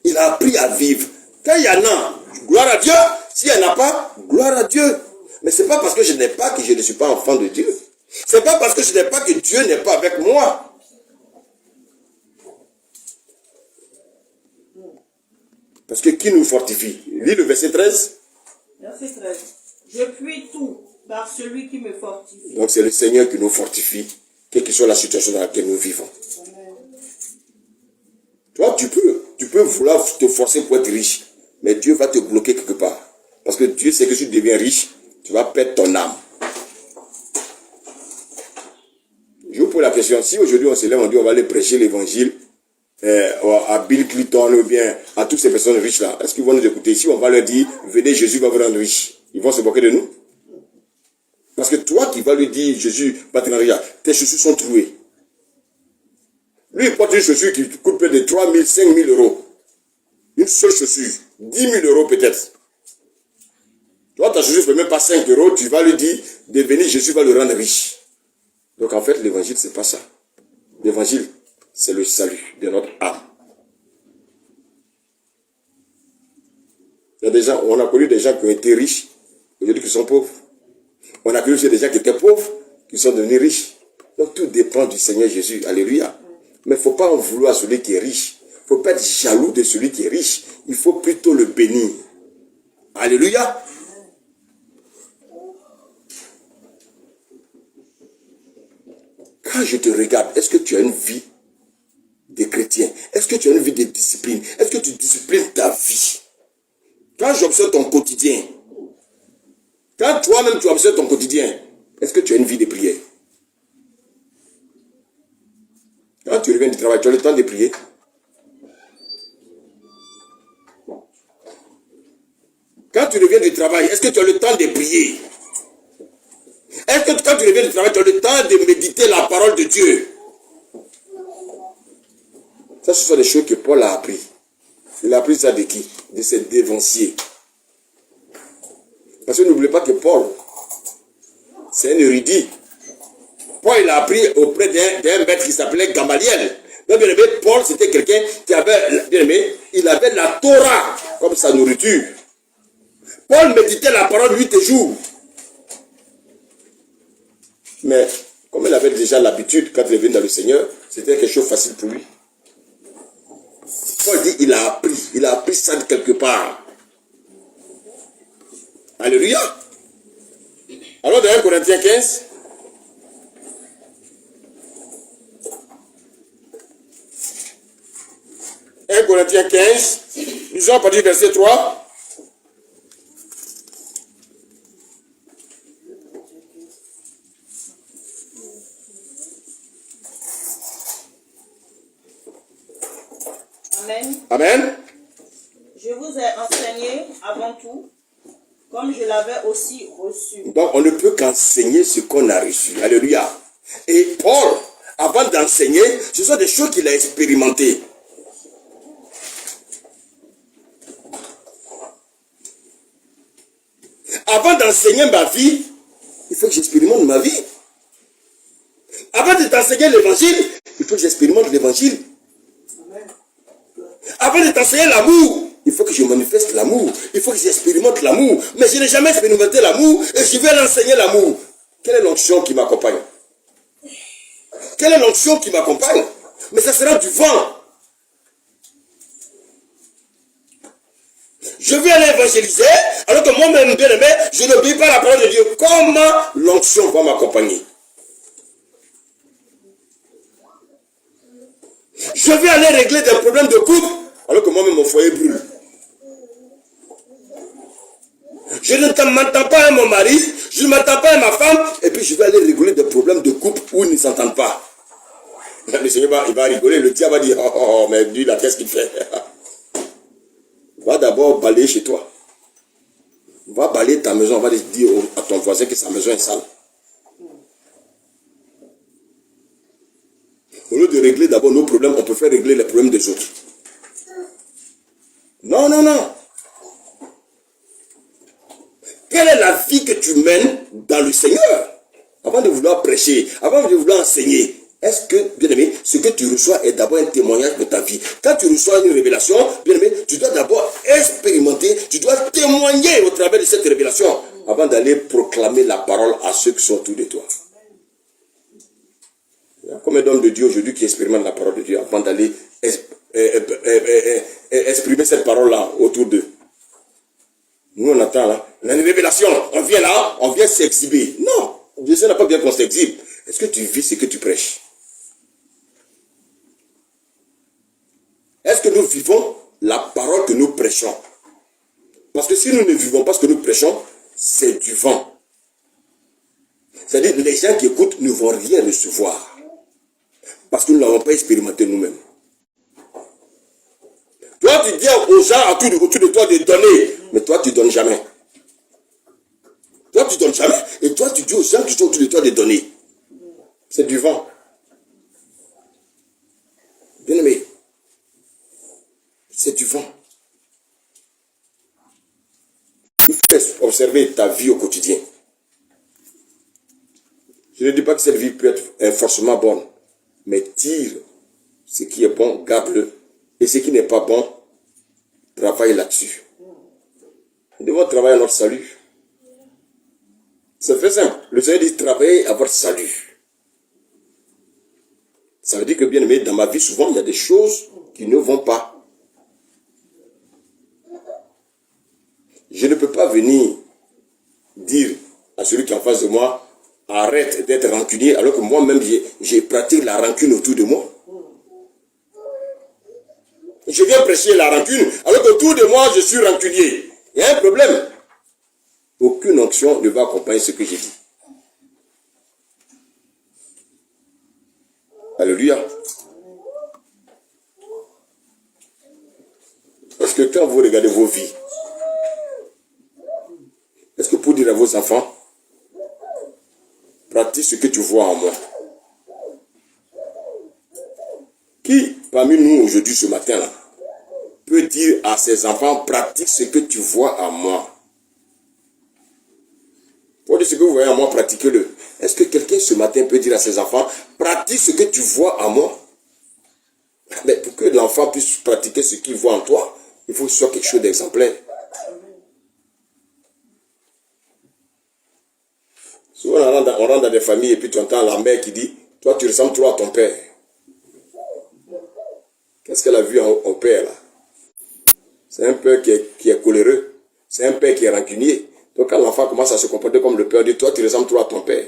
Il a appris à vivre. Quand il y en a, gloire à Dieu. S'il n'y en a pas, gloire à Dieu. Mais ce n'est pas parce que je n'ai pas que je ne suis pas enfant de Dieu. Ce n'est pas parce que je n'ai pas que Dieu n'est pas avec moi. Parce que qui nous fortifie? Lis le verset 13. Verset 13. Je puis tout par celui qui me fortifie. Donc c'est le Seigneur qui nous fortifie, quelle que soit la situation dans laquelle nous vivons. Toi, tu peux vouloir te forcer pour être riche, mais Dieu va te bloquer quelque part. Parce que Dieu sait que si tu deviens riche, tu vas perdre ton âme. Je vous pose la question, si aujourd'hui on se lève, on dit on va aller prêcher l'évangile à Bill Clinton ou bien à toutes ces personnes riches là, est-ce qu'ils vont nous écouter? Si on va leur dire, venez, Jésus va vous rendre riche, ils vont se moquer de nous? Parce que toi qui vas lui dire, Jésus va te rendre riche, tes chaussures sont trouées. Lui, il porte une chaussure qui coûte près de 3 000, 5 000 euros. Une seule chaussure, 10 000 euros peut-être. Toi, ta chaussure ne fait même pas 5 euros, tu vas lui dire, de venir, Jésus va le rendre riche. Donc en fait, l'évangile, c'est pas ça. L'évangile, c'est le salut de notre âme. Il y a des gens, on a connu des gens qui ont été riches, aujourd'hui qui sont pauvres. On a connu aussi des gens qui étaient pauvres, qui sont devenus riches. Donc tout dépend du Seigneur Jésus. Alléluia. Mais il ne faut pas en vouloir à celui qui est riche. Il ne faut pas être jaloux de celui qui est riche. Il faut plutôt le bénir. Alléluia. Quand je te regarde, est-ce que tu as une vie de chrétien? Est-ce que tu as une vie de discipline? Est-ce que tu disciplines ta vie? Quand j'observe ton quotidien, quand toi-même tu observes ton quotidien, est-ce que tu as une vie de prière? Quand tu reviens du travail, tu as le temps de prier? Quand tu reviens du travail, est-ce que tu as le temps de prier? Est-ce que quand tu reviens du travail, tu as le temps de méditer la parole de Dieu? Ça, ce sont des choses que Paul a appris. Il a appris ça de qui? De ses dévanciers. Parce que n'oubliez pas que Paul, c'est un érudit. Paul, il a appris auprès d'un maître qui s'appelait Gamaliel. Donc, bien aimé, Paul, c'était quelqu'un qui avait, bien aimé, il avait la Torah comme sa nourriture. Paul méditait la parole nuit et jour. Mais, comme il avait déjà l'habitude, quand il est venu dans le Seigneur, c'était quelque chose de facile pour lui. Paul dit, il a appris ça de quelque part. Alléluia. Alors, dans 1 Corinthiens 15, Corinthiens 15, lisons à partir du verset 3. Amen. Amen. Je vous ai enseigné avant tout, comme je l'avais aussi reçu. Donc, on ne peut qu'enseigner ce qu'on a reçu. Alléluia. Et Paul, avant d'enseigner, ce sont des choses qu'il a expérimentées. Avant d'enseigner ma vie, il faut que j'expérimente ma vie. Avant de t'enseigner l'évangile, il faut que j'expérimente l'évangile. Avant de t'enseigner l'amour, il faut que je manifeste l'amour. Il faut que j'expérimente l'amour. Mais je n'ai jamais expérimenté l'amour et je vais l'enseigner l'amour. Quelle est l'onction qui m'accompagne? Quelle est l'onction qui m'accompagne? Mais ça sera du vent. Je vais aller évangéliser, alors que moi-même, bien aimé, je n'obéis pas à la parole de Dieu. Comment l'onction va m'accompagner? Je vais aller régler des problèmes de couple, alors que moi-même, mon foyer brûle. Je ne m'entends pas à mon mari, je ne m'entends pas à ma femme, et puis je vais aller régler des problèmes de couple où ils ne s'entendent pas. Le Seigneur il va rigoler, le diable va dire, oh, mais lui là, qu'est-ce qu'il fait? Va d'abord balayer chez toi. Va balayer ta maison, on va dire à ton voisin que sa maison est sale. Au lieu de régler d'abord nos problèmes, on peut faire régler les problèmes des autres. Non, non, non. Quelle est la vie que tu mènes dans le Seigneur? Avant de vouloir prêcher, avant de vouloir enseigner, est-ce que, bien aimé, ce que tu reçois est d'abord un témoignage de ta vie? Quand tu reçois une révélation, bien aimé, tu dois d'abord expérimenter, tu dois témoigner au travers de cette révélation avant d'aller proclamer la parole à ceux qui sont autour de toi. Il y a combien d'hommes de Dieu aujourd'hui qui expérimentent la parole de Dieu avant d'aller exprimer cette parole-là autour d'eux? Nous, on attend là. On a une révélation. On vient là, on vient s'exhiber. Non, Dieu n'a pas bien qu'on s'exhibe. Est-ce que tu vis ce que tu prêches? Est-ce que nous vivons la parole que nous prêchons? Parce que si nous ne vivons pas ce que nous prêchons, c'est du vent. C'est-à-dire que les gens qui écoutent ne vont rien recevoir. Parce que nous ne l'avons pas expérimenté nous-mêmes. Toi, tu dis aux gens autour de toi de donner, mais toi, tu ne donnes jamais. Toi, tu ne donnes jamais, et toi, tu dis aux gens qui sont autour de toi de donner. C'est du vent. Bien aimé, c'est du vent. Tu fais observer ta vie au quotidien. Je ne dis pas que cette vie peut être forcément bonne, mais tire ce qui est bon, garde-le. Et ce qui n'est pas bon, travaille là-dessus. Nous devons travailler à notre salut. C'est très simple. Le Seigneur dit travaillez à votre salut. Ça veut dire que, bien aimé, dans ma vie, souvent, il y a des choses qui ne vont pas. Je ne peux pas venir dire à celui qui est en face de moi, arrête d'être rancunier, alors que moi-même, j'ai pratiqué la rancune autour de moi. Je viens prêcher la rancune, alors qu'autour de moi, je suis rancunier. Il y a un problème. Aucune onction ne va accompagner ce que j'ai dit. Alléluia. Parce que quand vous regardez vos vies, est-ce que pour dire à vos enfants, pratique ce que tu vois en moi? Qui, parmi nous aujourd'hui, ce matin-là, peut dire à ses enfants, pratique ce que tu vois en moi? Pour dire ce que vous voyez en moi, pratiquez-le. Est-ce que quelqu'un ce matin peut dire à ses enfants, pratique ce que tu vois en moi? Mais pour que l'enfant puisse pratiquer ce qu'il voit en toi, il faut que ce soit quelque chose d'exemplaire. Souvent, on rentre dans des familles et puis tu entends la mère qui dit, toi tu ressembles trop à ton père. Qu'est-ce qu'elle a vu au père là? C'est un père qui est coléreux. C'est un père qui est rancunier. Donc quand l'enfant commence à se comporter comme le père, il dit, toi tu ressembles trop à ton père.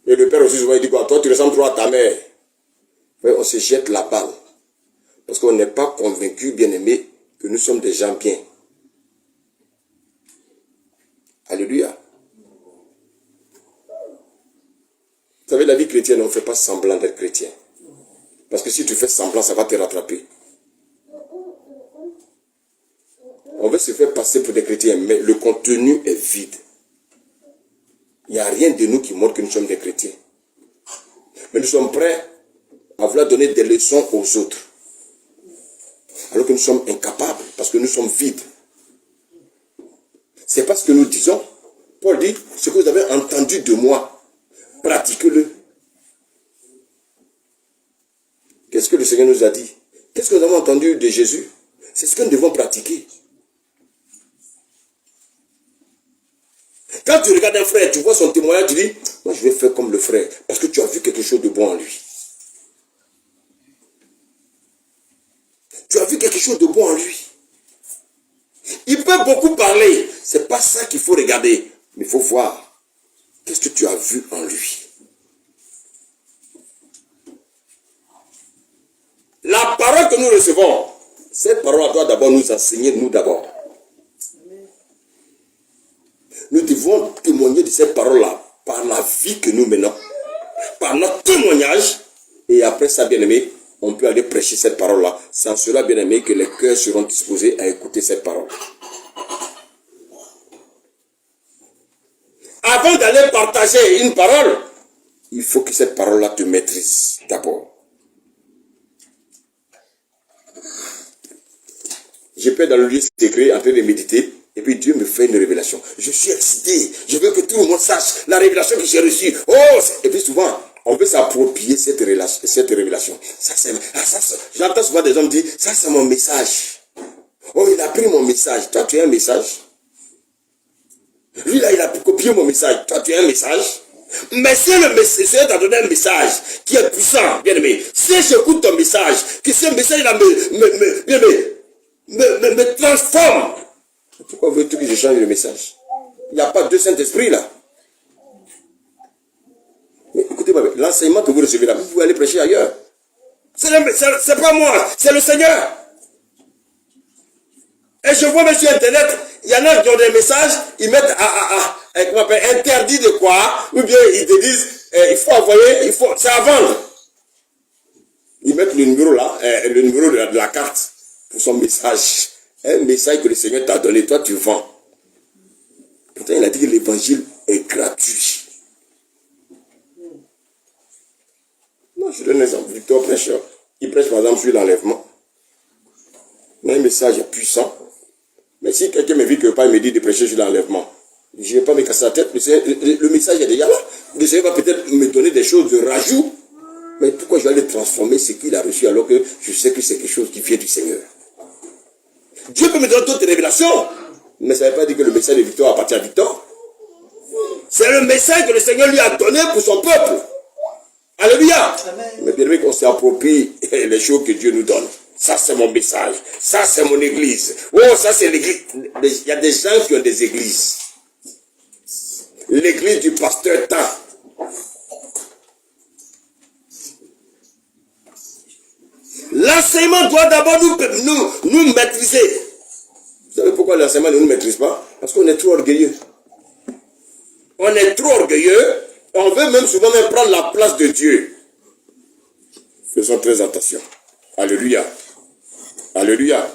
Et le père aussi souvent il dit quoi? Toi tu ressembles trop à ta mère. On se jette la balle. Parce qu'on n'est pas convaincu, bien aimé, que nous sommes des gens bien. Alléluia. Vous savez, la vie chrétienne, on ne fait pas semblant d'être chrétien. Parce que si tu fais semblant, ça va te rattraper. On veut se faire passer pour des chrétiens, mais le contenu est vide. Il n'y a rien de nous qui montre que nous sommes des chrétiens. Mais nous sommes prêts à vouloir donner des leçons aux autres. Alors que nous sommes incapables, parce que nous sommes vides. C'est pas ce que nous disons. Paul dit, ce que vous avez entendu de moi, pratiquez-le. Qu'est-ce que le Seigneur nous a dit? Qu'est-ce que nous avons entendu de Jésus? C'est ce que nous devons pratiquer. Quand tu regardes un frère, tu vois son témoignage, tu dis, moi je vais faire comme le frère, parce que tu as vu quelque chose de bon en lui. Tu as vu quelque chose de bon en lui. beaucoup parlé. C'est pas ça qu'il faut regarder. Mais il faut voir. Qu'est-ce que tu as vu en lui? La parole que nous recevons, cette parole doit d'abord nous enseigner, nous d'abord. Nous devons témoigner de cette parole-là par la vie que nous menons, par notre témoignage. Et après ça, bien-aimé, on peut aller prêcher cette parole-là. C'est en cela, bien-aimé, que les cœurs seront disposés à écouter cette parole. Avant d'aller partager une parole, il faut que cette parole-là te maîtrise d'abord. Je peux dans le lieu secret en train de méditer, et puis Dieu me fait une révélation. Je suis excité, je veux que tout le monde sache la révélation que j'ai reçue. Oh, et puis souvent, on veut s'approprier cette révélation. J'entends souvent des hommes dire, ça c'est mon message. Oh, il a pris mon message. Toi, tu as un message. Lui, là, il a copié mon message. Toi, tu as un message. Mais si le Seigneur t'a donné un message qui est puissant, bien aimé, si j'écoute ton message, que ce message-là me transforme. Pourquoi veux-tu que je change le message? Il n'y a pas de Saint-Esprit là. Mais écoutez-moi, l'enseignement que vous recevez là, vous pouvez aller prêcher ailleurs. C'est pas moi, c'est le Seigneur. Et je vois même sur Internet, il y en a qui ont des messages, ils mettent interdit de quoi, ou bien ils te disent, il faut envoyer, c'est à vendre. Ils mettent le numéro là, le numéro de la carte pour son message. Un message que le Seigneur t'a donné, toi tu vends. Pourtant il a dit que l'évangile est gratuit. Non, je donne un exemple. Victor prêcheur, il prêche par exemple sur l'enlèvement. Un message est puissant. Mais si quelqu'un me dit que pas, il me dit de prêcher sur l'enlèvement, je ne vais pas me casser la tête. Le message est déjà là. Le Seigneur va peut-être me donner des choses de rajout. Mais pourquoi je vais aller transformer ce qu'il a reçu alors que je sais que c'est quelque chose qui vient du Seigneur? Dieu peut me donner d'autres révélations. Mais ça ne veut pas dire que le message de Victor appartient à Victor. C'est le message que le Seigneur lui a donné pour son peuple. Alléluia. Amen. Mais bien aimé qu'on s'approprie les choses que Dieu nous donne. Ça c'est mon message. Ça c'est mon église. Oh, ça c'est l'église. Il y a des gens qui ont des églises. L'église du pasteur Tan. L'enseignement doit d'abord nous maîtriser. Vous savez pourquoi l'enseignement ne nous maîtrise pas? Parce qu'on est trop orgueilleux. On est trop orgueilleux. On veut même souvent même prendre la place de Dieu. Faisons très attention. Alléluia. Alléluia.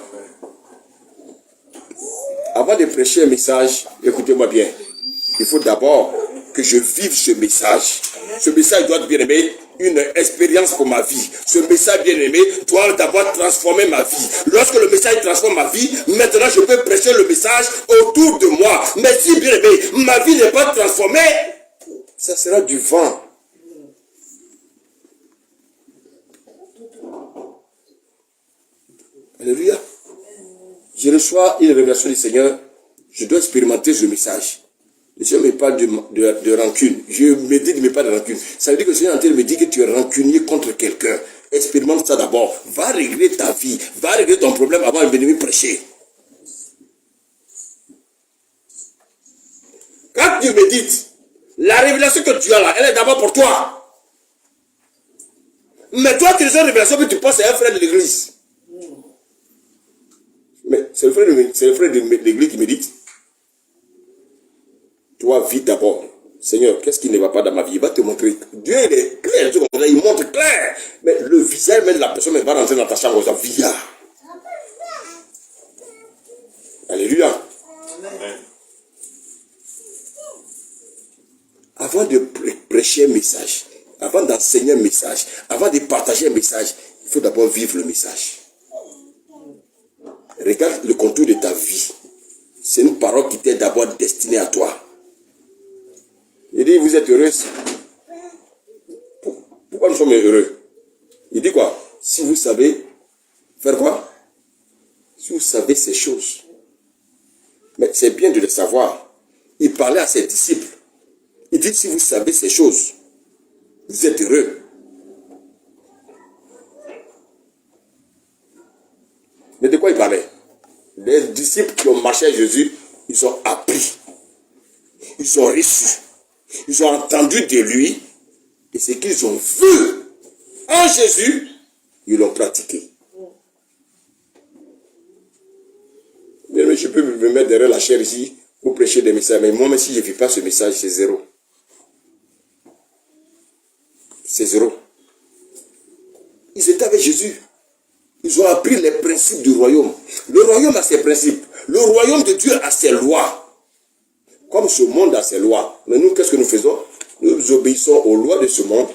Avant de prêcher un message, écoutez-moi bien. Il faut d'abord que je vive ce message. Ce message doit être, bien aimé, une expérience pour ma vie. Ce message, bien aimé, doit d'abord transformer ma vie. Lorsque le message transforme ma vie, maintenant je peux prêcher le message autour de moi. Mais si, bien aimé, ma vie n'est pas transformée, ça sera du vent. Alléluia. Je reçois une révélation du Seigneur. Je dois expérimenter ce message. Le Seigneur me parle de rancune. Je me dis de me parler de rancune. Ça veut dire que le Seigneur me dit que tu es rancunier contre quelqu'un. Expérimente ça d'abord. Va régler ta vie. Va régler ton problème avant de venir prêcher. Quand tu médites, la révélation que tu as là, elle est d'abord pour toi. Mais toi, tu as une révélation que tu penses à un frère de l'église. Mais c'est le frère de l'église qui médite. Toi, vis d'abord. Seigneur, qu'est-ce qui ne va pas dans ma vie? Il va te montrer. Dieu, il est clair. Il montre clair. Mais le visage même de la personne va rentrer dans ta chambre. Ça via. Alléluia. Amen. Avant de prêcher un message, avant d'enseigner un message, avant de partager un message, il faut d'abord vivre le message. Regarde le contour de ta vie. C'est une parole qui t'est d'abord destinée à toi. Il dit, vous êtes heureux. Pourquoi nous sommes heureux? Il dit quoi? Si vous savez faire quoi? Si vous savez ces choses. Mais c'est bien de le savoir. Il parlait à ses disciples. Il dit, si vous savez ces choses, vous êtes heureux. Mais de quoi il parlait? Les disciples qui ont marché avec Jésus, ils ont appris. Ils ont reçu. Ils ont entendu de lui. Et ce qu'ils ont vu en Jésus, ils l'ont pratiqué. Mais je peux me mettre derrière la chair ici pour prêcher des messages. Mais moi, même si je ne vis pas ce message, c'est zéro. C'est zéro. Ils étaient avec Jésus. Ils ont appris les principes du royaume. Le royaume a ses principes. Le royaume de Dieu a ses lois. Comme ce monde a ses lois. Mais nous, qu'est-ce que nous faisons? Nous obéissons aux lois de ce monde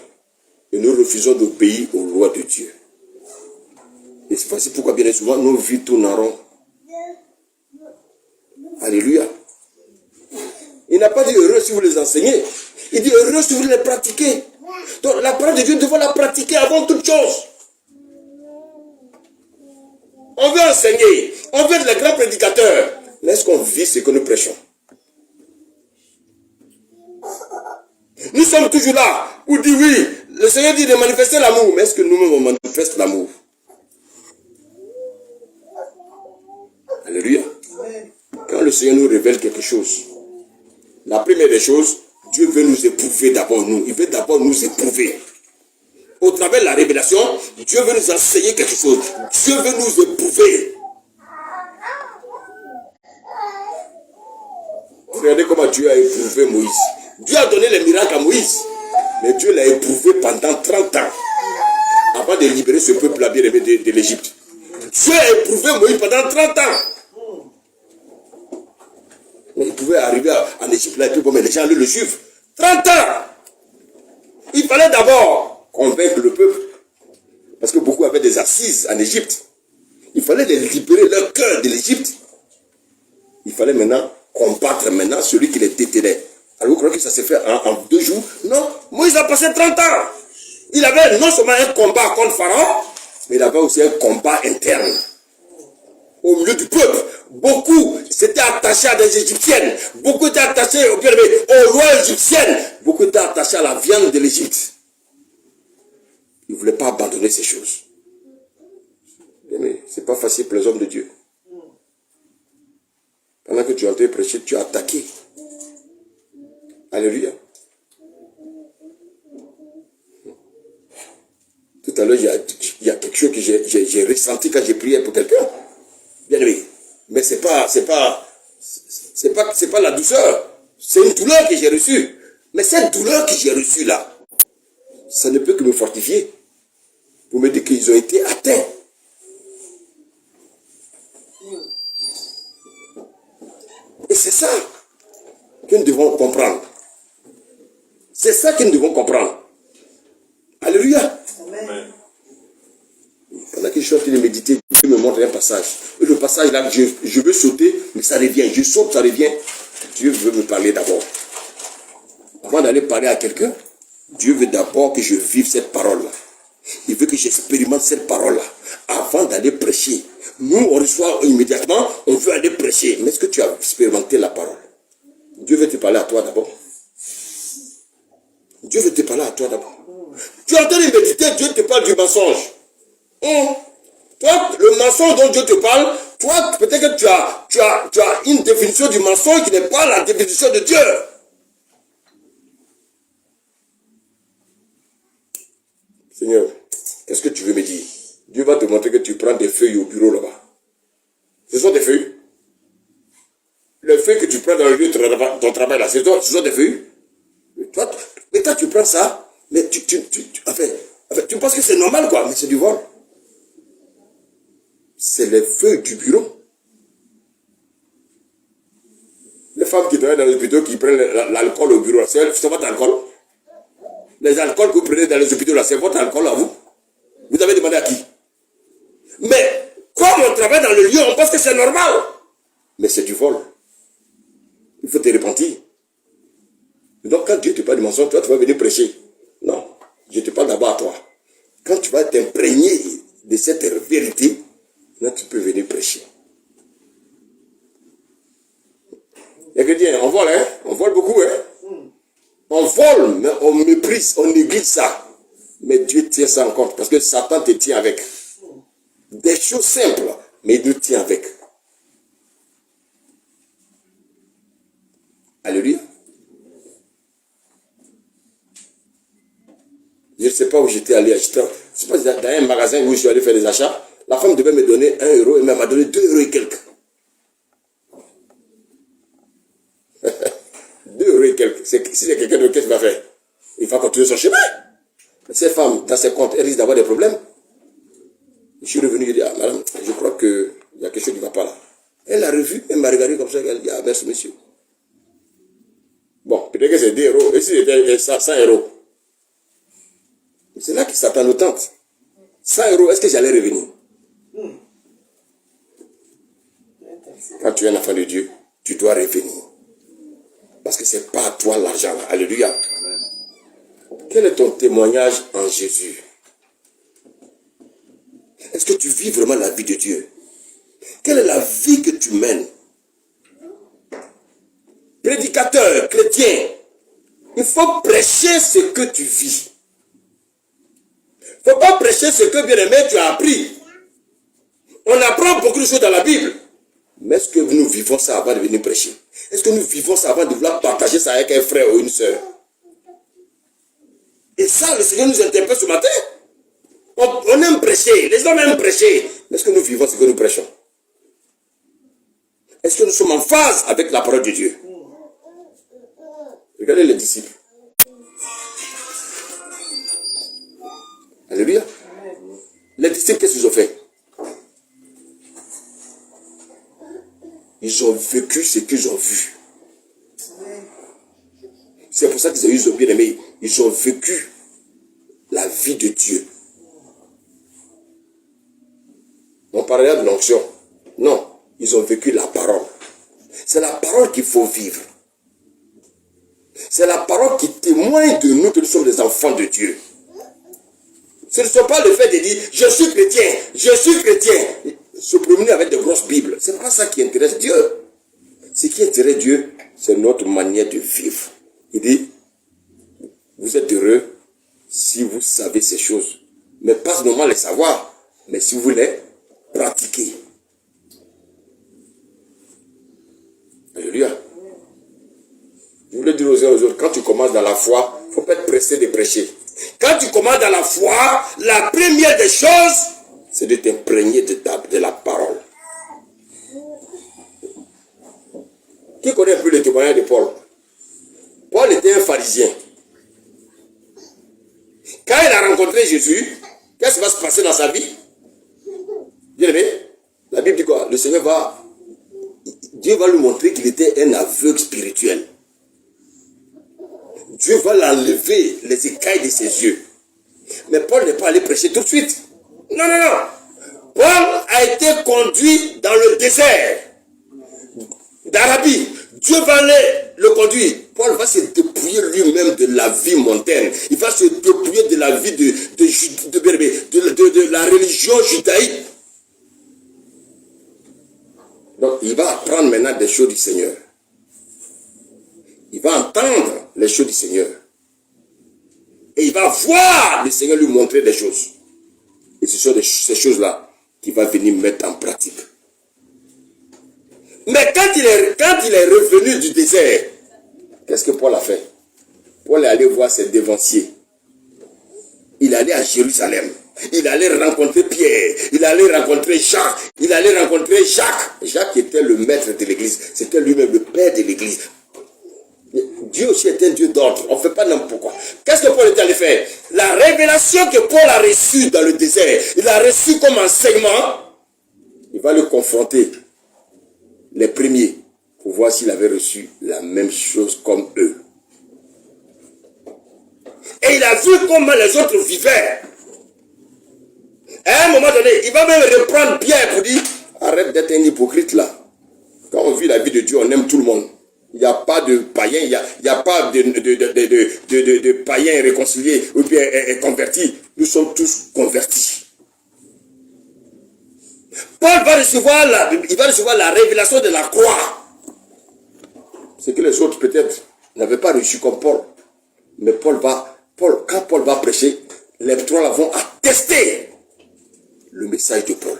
et nous refusons d'obéir aux lois de Dieu. Et c'est facile pourquoi bien souvent nos vies tournent en rond. Alléluia. Il n'a pas dit heureux si vous les enseignez. Il dit heureux si vous les pratiquez. Donc la parole de Dieu, nous devons la pratiquer avant toute chose. On veut enseigner. On veut être les grands prédicateurs. Mais est-ce qu'on vit ce que nous prêchons? Nous sommes toujours là pour dire oui. Le Seigneur dit de manifester l'amour. Mais est-ce que nous-mêmes on manifeste l'amour? Alléluia. Quand le Seigneur nous révèle quelque chose, la première des choses, Dieu veut nous éprouver d'abord nous. Il veut d'abord nous éprouver. Au travers de la révélation, Dieu veut nous enseigner quelque chose. Dieu veut nous éprouver. Regardez comment Dieu a éprouvé Moïse. Dieu a donné les miracles à Moïse. Mais Dieu l'a éprouvé pendant 30 ans. Avant de libérer ce peuple-là bien aimé de l'Égypte. Dieu a éprouvé Moïse pendant 30 ans. Mais il pouvait arriver en Égypte là et puis bon, mais les gens allaient le suivre. 30 ans. Il fallait d'abord convaincre le peuple. Parce que beaucoup avaient des assises en Égypte. Il fallait les libérer leur cœur de l'Égypte. Il fallait maintenant combattre maintenant celui qui les détenait. Alors vous croyez que ça s'est fait en 2 jours? Non. Moïse a passé 30 ans. Il avait non seulement un combat contre Pharaon, mais il avait aussi un combat interne. Au milieu du peuple, beaucoup s'étaient attachés à des Égyptiennes. Beaucoup étaient attachés aux lois égyptiennes. Beaucoup étaient attachés à la viande de l'Égypte. Ils ne voulaient pas abandonner ces choses. Mais ce n'est pas facile pour les hommes de Dieu. Pendant que tu es en train de prêcher, tu as attaqué. Alléluia. Tout à l'heure, il y a quelque chose que j'ai ressenti quand j'ai prié pour quelqu'un. Bien aimé. Mais c'est pas la douceur. C'est une douleur que j'ai reçue. Mais cette douleur que j'ai reçue là, ça ne peut que me fortifier. Pour me dire qu'ils ont été atteints. Et c'est ça que nous devons comprendre. C'est ça que nous devons comprendre. Alléluia. Amen. Pendant que je suis en train de méditer, Dieu me montre un passage. Et le passage là, je veux sauter, mais ça revient. Je saute, ça revient. Dieu veut me parler d'abord. Avant d'aller parler à quelqu'un, Dieu veut d'abord que je vive cette parole-là. Il veut que j'expérimente cette parole-là. Avant d'aller prêcher. Nous, on reçoit immédiatement, on veut aller prêcher. Mais est-ce que tu as expérimenté la parole? Dieu veut te parler à toi d'abord. Dieu veut te parler à toi d'abord. Tu es en train de méditer, Dieu te parle du mensonge. Toi, le mensonge dont Dieu te parle, toi, peut-être que tu as une définition du mensonge qui n'est pas la définition de Dieu. Seigneur, qu'est-ce que tu veux me dire? Dieu va te montrer que tu prends des feuilles au bureau là-bas. Ce sont des feuilles. Les feuilles que tu prends dans le lieu de ton travail là, ce sont des feuilles. Mais toi, tu prends ça, mais tu penses que c'est normal quoi, mais c'est du vol. C'est les feuilles du bureau. Les femmes qui travaillent dans les hôpitaux qui prennent l'alcool au bureau, c'est votre alcool. Les alcools que vous prenez dans les hôpitaux là, c'est votre alcool à vous. Vous avez demandé à qui? Mais comme on travaille dans le lieu, on pense que c'est normal. Mais c'est du vol. Il faut te repentir. Donc quand Dieu te parle du mensonge, toi tu vas venir prêcher. Non, je te parle d'abord à toi. Quand tu vas t'imprégner de cette vérité, là tu peux venir prêcher. Les chrétiens, on vole, hein? On vole beaucoup, hein? On vole, mais on méprise, on néglige ça. Mais Dieu tient ça en compte, parce que Satan te tient avec. Des choses simples, mais il nous tient avec. Alléluia. Je ne sais pas où j'étais allé acheter. Je ne sais pas, dans un magasin où je suis allé faire des achats. La femme devait me donner 1 euro et elle m'a donné 2 euros et quelques. 2 euros et quelques. Si c'est quelqu'un de qui va faire, il va continuer son chemin. Mais ces femmes, dans ses comptes, elles risquent d'avoir des problèmes. Je suis revenu, je dis, ah madame, je crois qu'il y a quelque chose qui ne va pas là. Elle l'a revu, elle m'a regardé comme ça, elle dit, ah merci monsieur. Bon, peut-être que c'est 2 euros. Et si c'était 100 euros? C'est là que Satan nous tente. 100 euros, est-ce que j'allais revenir? Quand tu es un enfant de Dieu, tu dois revenir. Parce que ce n'est pas à toi l'argent. Alléluia. Quel est ton témoignage en Jésus? Est-ce que tu vis vraiment la vie de Dieu? Quelle est la vie que tu mènes? Prédicateur, chrétien, il faut prêcher ce que tu vis. Il ne faut pas prêcher ce que, bien aimé, tu as appris. On apprend beaucoup de choses dans la Bible. Mais est-ce que nous vivons ça avant de venir prêcher? Est-ce que nous vivons ça avant de vouloir partager ça avec un frère ou une soeur? Et ça, le Seigneur nous interpelle ce matin. On aime prêcher, les hommes aiment prêcher. Mais est-ce que nous vivons ce que nous prêchons? Est-ce que nous sommes en phase avec la parole de Dieu? Regardez les disciples. Alléluia. Les disciples, qu'est-ce qu'ils ont fait? Ils ont vécu ce qu'ils ont vu. C'est pour ça qu'ils ont bien aimé. Ils ont vécu la vie de Dieu. On parlait de l'onction. Non, ils ont vécu la parole. C'est la parole qu'il faut vivre. C'est la parole qui témoigne de nous que nous sommes des enfants de Dieu. Ce ne sont pas le fait de dire « je suis chrétien, je suis chrétien ». Se promener avec de grosses Bibles, ce n'est pas ça qui intéresse Dieu. Ce qui intéresse Dieu, c'est notre manière de vivre. Il dit, vous êtes heureux si vous savez ces choses. Mais pas seulement les savoir, mais si vous les pratiquez. Alléluia. Je voulais dire aux uns aux autres, quand tu commences dans la foi, il ne faut pas être pressé de prêcher. Quand tu commences dans la foi, la première des choses, c'est de t'imprégner de la parole. Qui connaît un peu le témoignage de Paul? Paul était un pharisien. Quand il a rencontré Jésus, qu'est-ce qui va se passer dans sa vie? Bien aimé, la Bible dit quoi? Le Seigneur Dieu va lui montrer qu'il était un aveugle spirituel. Dieu va l'enlever les écailles de ses yeux. Mais Paul n'est pas allé prêcher tout de suite. Non, non, non. Paul a été conduit dans le désert d'Arabie. Dieu va aller le conduire. Paul va se dépouiller lui-même de la vie mondaine. Il va se dépouiller de la vie de la religion judaïque. Donc, il va apprendre maintenant des choses du Seigneur. Il va entendre les choses du Seigneur. Et il va voir le Seigneur lui montrer des choses. Et ce sont ces choses-là qu'il va venir mettre en pratique. Mais quand il est revenu du désert, qu'est-ce que Paul a fait? Paul est allé voir ses dévanciers. Il allait à Jérusalem. Il allait rencontrer Pierre. Il allait rencontrer Jacques. Il allait rencontrer Jacques. Jacques était le maître de l'église. C'était lui-même le père de l'église. Dieu aussi est un Dieu d'ordre. On ne fait pas n'importe quoi. Qu'est-ce que Paul est allé faire? La révélation que Paul a reçue dans le désert, il a reçu comme enseignement. Il va le confronter, les premiers, pour voir s'il avait reçu la même chose comme eux. Et il a vu comment les autres vivaient. À un moment donné, il va même reprendre Pierre pour dire, arrête d'être un hypocrite là. Quand on vit la vie de Dieu, on aime tout le monde. Il n'y a pas de païens, il n'y a pas de païens réconciliés ou bien convertis. Nous sommes tous convertis. Paul va recevoir la révélation de la croix. C'est que les autres peut-être n'avaient pas reçu comme Paul. Mais quand Paul va prêcher, les trois vont attester le message de Paul.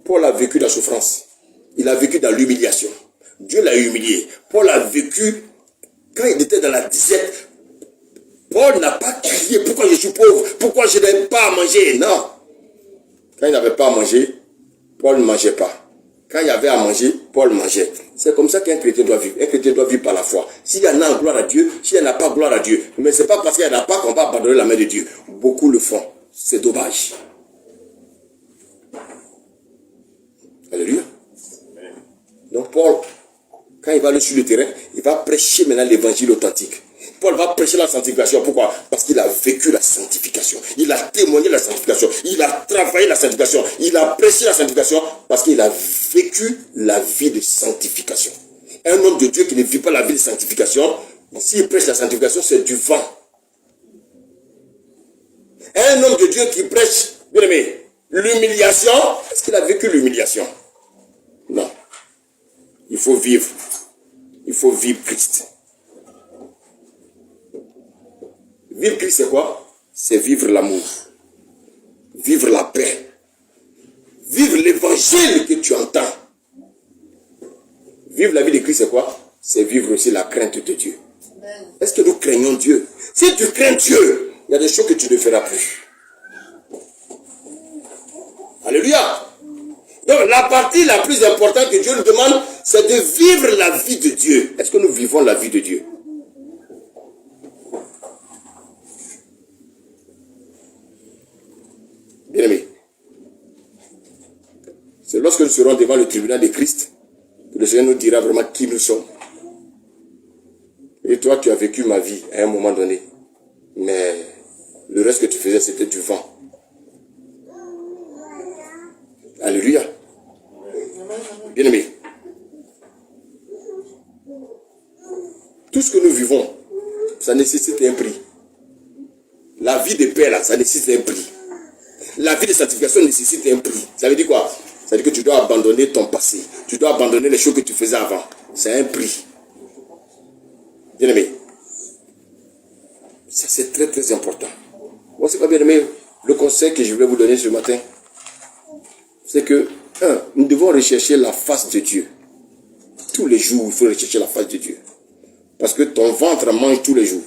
Paul a vécu la souffrance. Il a vécu dans l'humiliation. Dieu l'a humilié. Paul a vécu, quand il était dans la disette, Paul n'a pas crié, pourquoi je suis pauvre, pourquoi je n'ai pas à manger. Non. Quand il n'avait pas à manger, Paul ne mangeait pas. Quand il y avait à manger, Paul mangeait. C'est comme ça qu'un chrétien doit vivre. Un chrétien doit vivre par la foi. S'il y en a, gloire à Dieu. S'il n'y en a pas, gloire à Dieu. Mais ce n'est pas parce qu'il n'y en a pas qu'on va abandonner la main de Dieu. Beaucoup le font. C'est dommage. Alléluia. Donc Paul, quand il va aller sur le terrain, il va prêcher maintenant l'évangile authentique. Paul va prêcher la sanctification. Pourquoi? Parce qu'il a vécu la sanctification. Il a témoigné la sanctification. Il a travaillé la sanctification. Il a prêché la sanctification parce qu'il a vécu la vie de sanctification. Un homme de Dieu qui ne vit pas la vie de sanctification, s'il prêche la sanctification, c'est du vent. Un homme de Dieu qui prêche, bien aimé, l'humiliation, est-ce qu'il a vécu l'humiliation? Non. Il faut vivre. Il faut vivre Christ. Vivre Christ, c'est quoi? C'est vivre l'amour. Vivre la paix. Vivre l'évangile que tu entends. Vivre la vie de Christ, c'est quoi? C'est vivre aussi la crainte de Dieu. Est-ce que nous craignons Dieu? Si tu crains Dieu, il y a des choses que tu ne feras plus. Alléluia. Donc la partie la plus importante que Dieu nous demande, c'est de vivre la vie de Dieu. Est-ce que nous vivons la vie de Dieu? Bien-aimé, c'est lorsque nous serons devant le tribunal de Christ que le Seigneur nous dira vraiment qui nous sommes. Et toi, tu as vécu ma vie à un moment donné, mais le reste que tu faisais, c'était du vent. Alléluia. Bien-aimé, tout ce que nous vivons, ça nécessite un prix. La vie de paix, là, ça nécessite un prix. La vie de sanctification nécessite un prix. Ça veut dire quoi? Ça veut dire que tu dois abandonner ton passé. Tu dois abandonner les choses que tu faisais avant. C'est un prix. Bien aimé. Ça c'est très très important. Bon, c'est pas bien aimé. Le conseil que je voulais vous donner ce matin, c'est que, nous devons rechercher la face de Dieu. Tous les jours, il faut rechercher la face de Dieu. Parce que ton ventre mange tous les jours.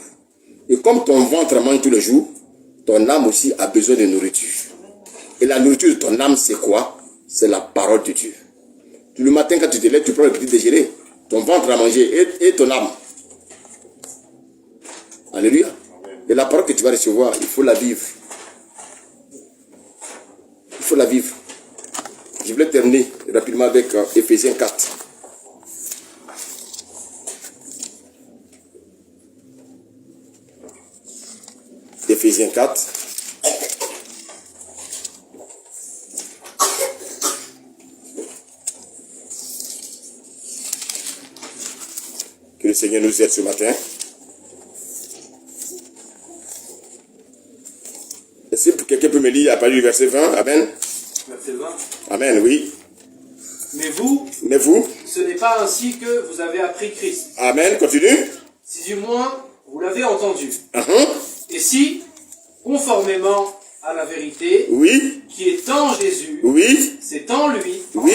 Et comme ton ventre mange tous les jours, ton âme aussi a besoin de nourriture. Et la nourriture de ton âme, c'est quoi? C'est la parole de Dieu. Le matin, quand tu te lèves, tu prends le petit déjeuner. Ton ventre a mangé et ton âme. Alléluia. Et la parole que tu vas recevoir, il faut la vivre. Il faut la vivre. Je voulais terminer rapidement avec Ephésiens 4. Ephésiens 4. Que le Seigneur nous aide ce matin. Est-ce que quelqu'un peut me lire à partir du verset 20? Amen. Verset 20. Amen, oui. Mais vous, ce ce n'est pas ainsi que vous avez appris Christ. Amen, continue. Si du moins vous l'avez entendu. Uh-huh. Et si, conformément à la vérité, Oui, qui est en Jésus, oui, c'est en lui, Oui.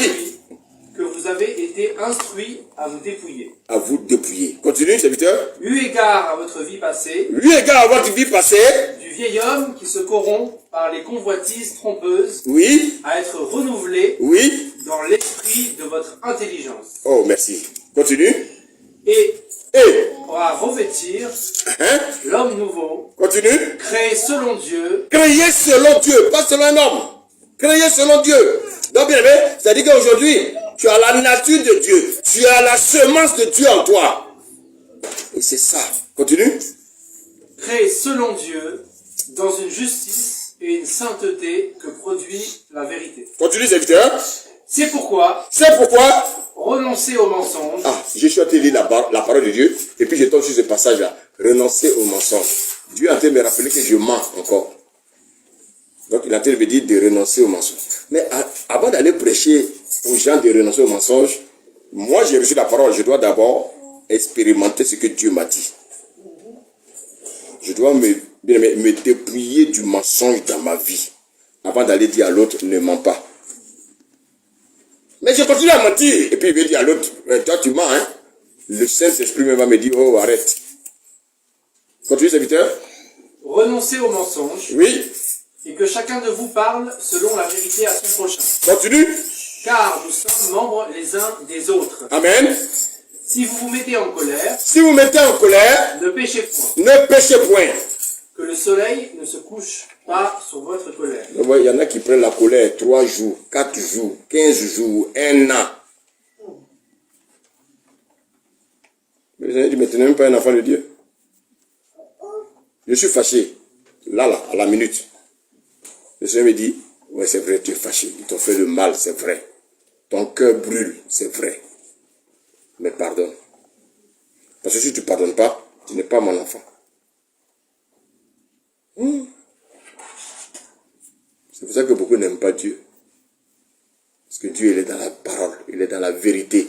que vous avez été instruits à vous dépouiller. à vous dépouiller. Continue, serviteur. Eu égard à votre vie passée, Lui égard à votre vie passée. du vieil homme qui se corrompt par les convoitises trompeuses, Oui, à être renouvelé oui. dans l'esprit de votre intelligence, Oh, merci. Continue. et Et, à revêtir hein, l'homme nouveau, continue. créé selon Dieu, Créer selon Dieu, pas selon un homme. Créer selon Dieu. Donc, bien aimé, c'est-à-dire qu'aujourd'hui, tu as la nature de Dieu. Tu as la semence de Dieu en toi. Et c'est ça. Continue. créé selon Dieu, dans une justice et une sainteté que produit la vérité. Continue, serviteur. C'est pourquoi, C'est pourquoi, renoncez au mensonge, je suis en train de lire la parole de Dieu, et puis je tombe sur ce passage-là. Renoncer au mensonge. Dieu est en train de me rappeler que je mens encore. Donc il est en train de me dire de renoncer au mensonge. Mais avant d'aller prêcher aux gens de renoncer au mensonge, moi j'ai reçu la parole, je dois d'abord expérimenter ce que Dieu m'a dit. Je dois me dépouiller du mensonge dans ma vie, avant d'aller dire à l'autre, ne mens pas. Mais je continue à mentir. Et puis il veut dire à l'autre, toi tu mens, hein. Le Saint-Esprit va me dire, oh arrête. Continue, serviteur. Renoncez au mensonge Oui. et que chacun de vous parle selon la vérité à son prochain. Continue. Car nous sommes membres les uns des autres. Amen. Si vous vous mettez en colère, Si vous mettez en colère, ne péchez point. ne péchez point. Que le soleil ne se couche pas sur votre colère. Vous voyez, il y en a qui prennent la colère 3 jours, 4 jours, 15 jours, 1 an. Mais le Seigneur dit, mais tu n'es même pas un enfant de Dieu. Je suis fâché. Là, à la minute. Le Seigneur me dit, ouais, c'est vrai, tu es fâché. Ils t'ont fait le mal, c'est vrai. Ton cœur brûle, c'est vrai. Mais pardonne. Parce que si tu ne pardonnes pas, tu n'es pas mon enfant. C'est pour ça que beaucoup n'aiment pas Dieu. Parce que Dieu, il est dans la parole, il est dans la vérité.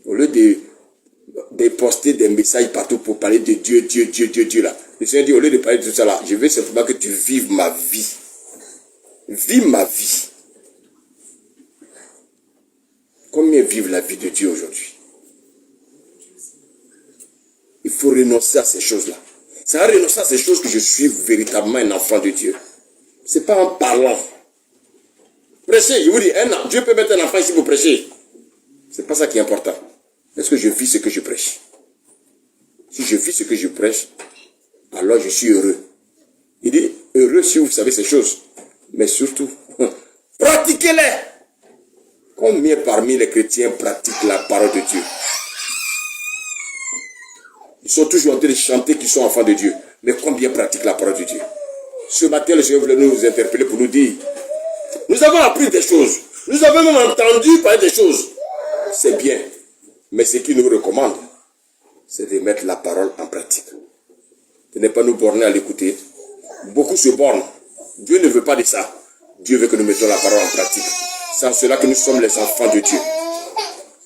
Au lieu de poster des messages partout pour parler de Dieu, Dieu là. Le Seigneur dit, au lieu de parler de tout ça là, je veux simplement que tu vives ma vie. Vis ma vie. Combien vivent la vie de Dieu aujourd'hui? Il faut renoncer à ces choses-là. C'est en renoncer à ces choses que je suis véritablement un enfant de Dieu. C'est pas en parlant. Prêcher, je vous dis, Dieu peut mettre un enfant ici pour prêcher. C'est pas ça qui est important. Est-ce que je vis ce que je prêche? Si je vis ce que je prêche, alors je suis heureux. Il dit, heureux si vous savez ces choses. Mais surtout, pratiquez-les. Combien parmi les chrétiens pratiquent la parole de Dieu? Ils sont toujours en train de chanter qu'ils sont enfants de Dieu. Mais combien pratiquent la parole de Dieu? Ce matin, le Seigneur voulait nous interpeller pour nous dire, nous avons appris des choses. Nous avons même entendu parler des choses. C'est bien. Mais ce qu'il nous recommande, c'est de mettre la parole en pratique. De ne pas nous borner à l'écouter. Beaucoup se bornent. Dieu ne veut pas de ça. Dieu veut que nous mettions la parole en pratique. C'est en cela que nous sommes les enfants de Dieu.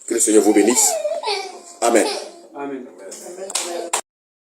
Que le Seigneur vous bénisse. Amen. Amen.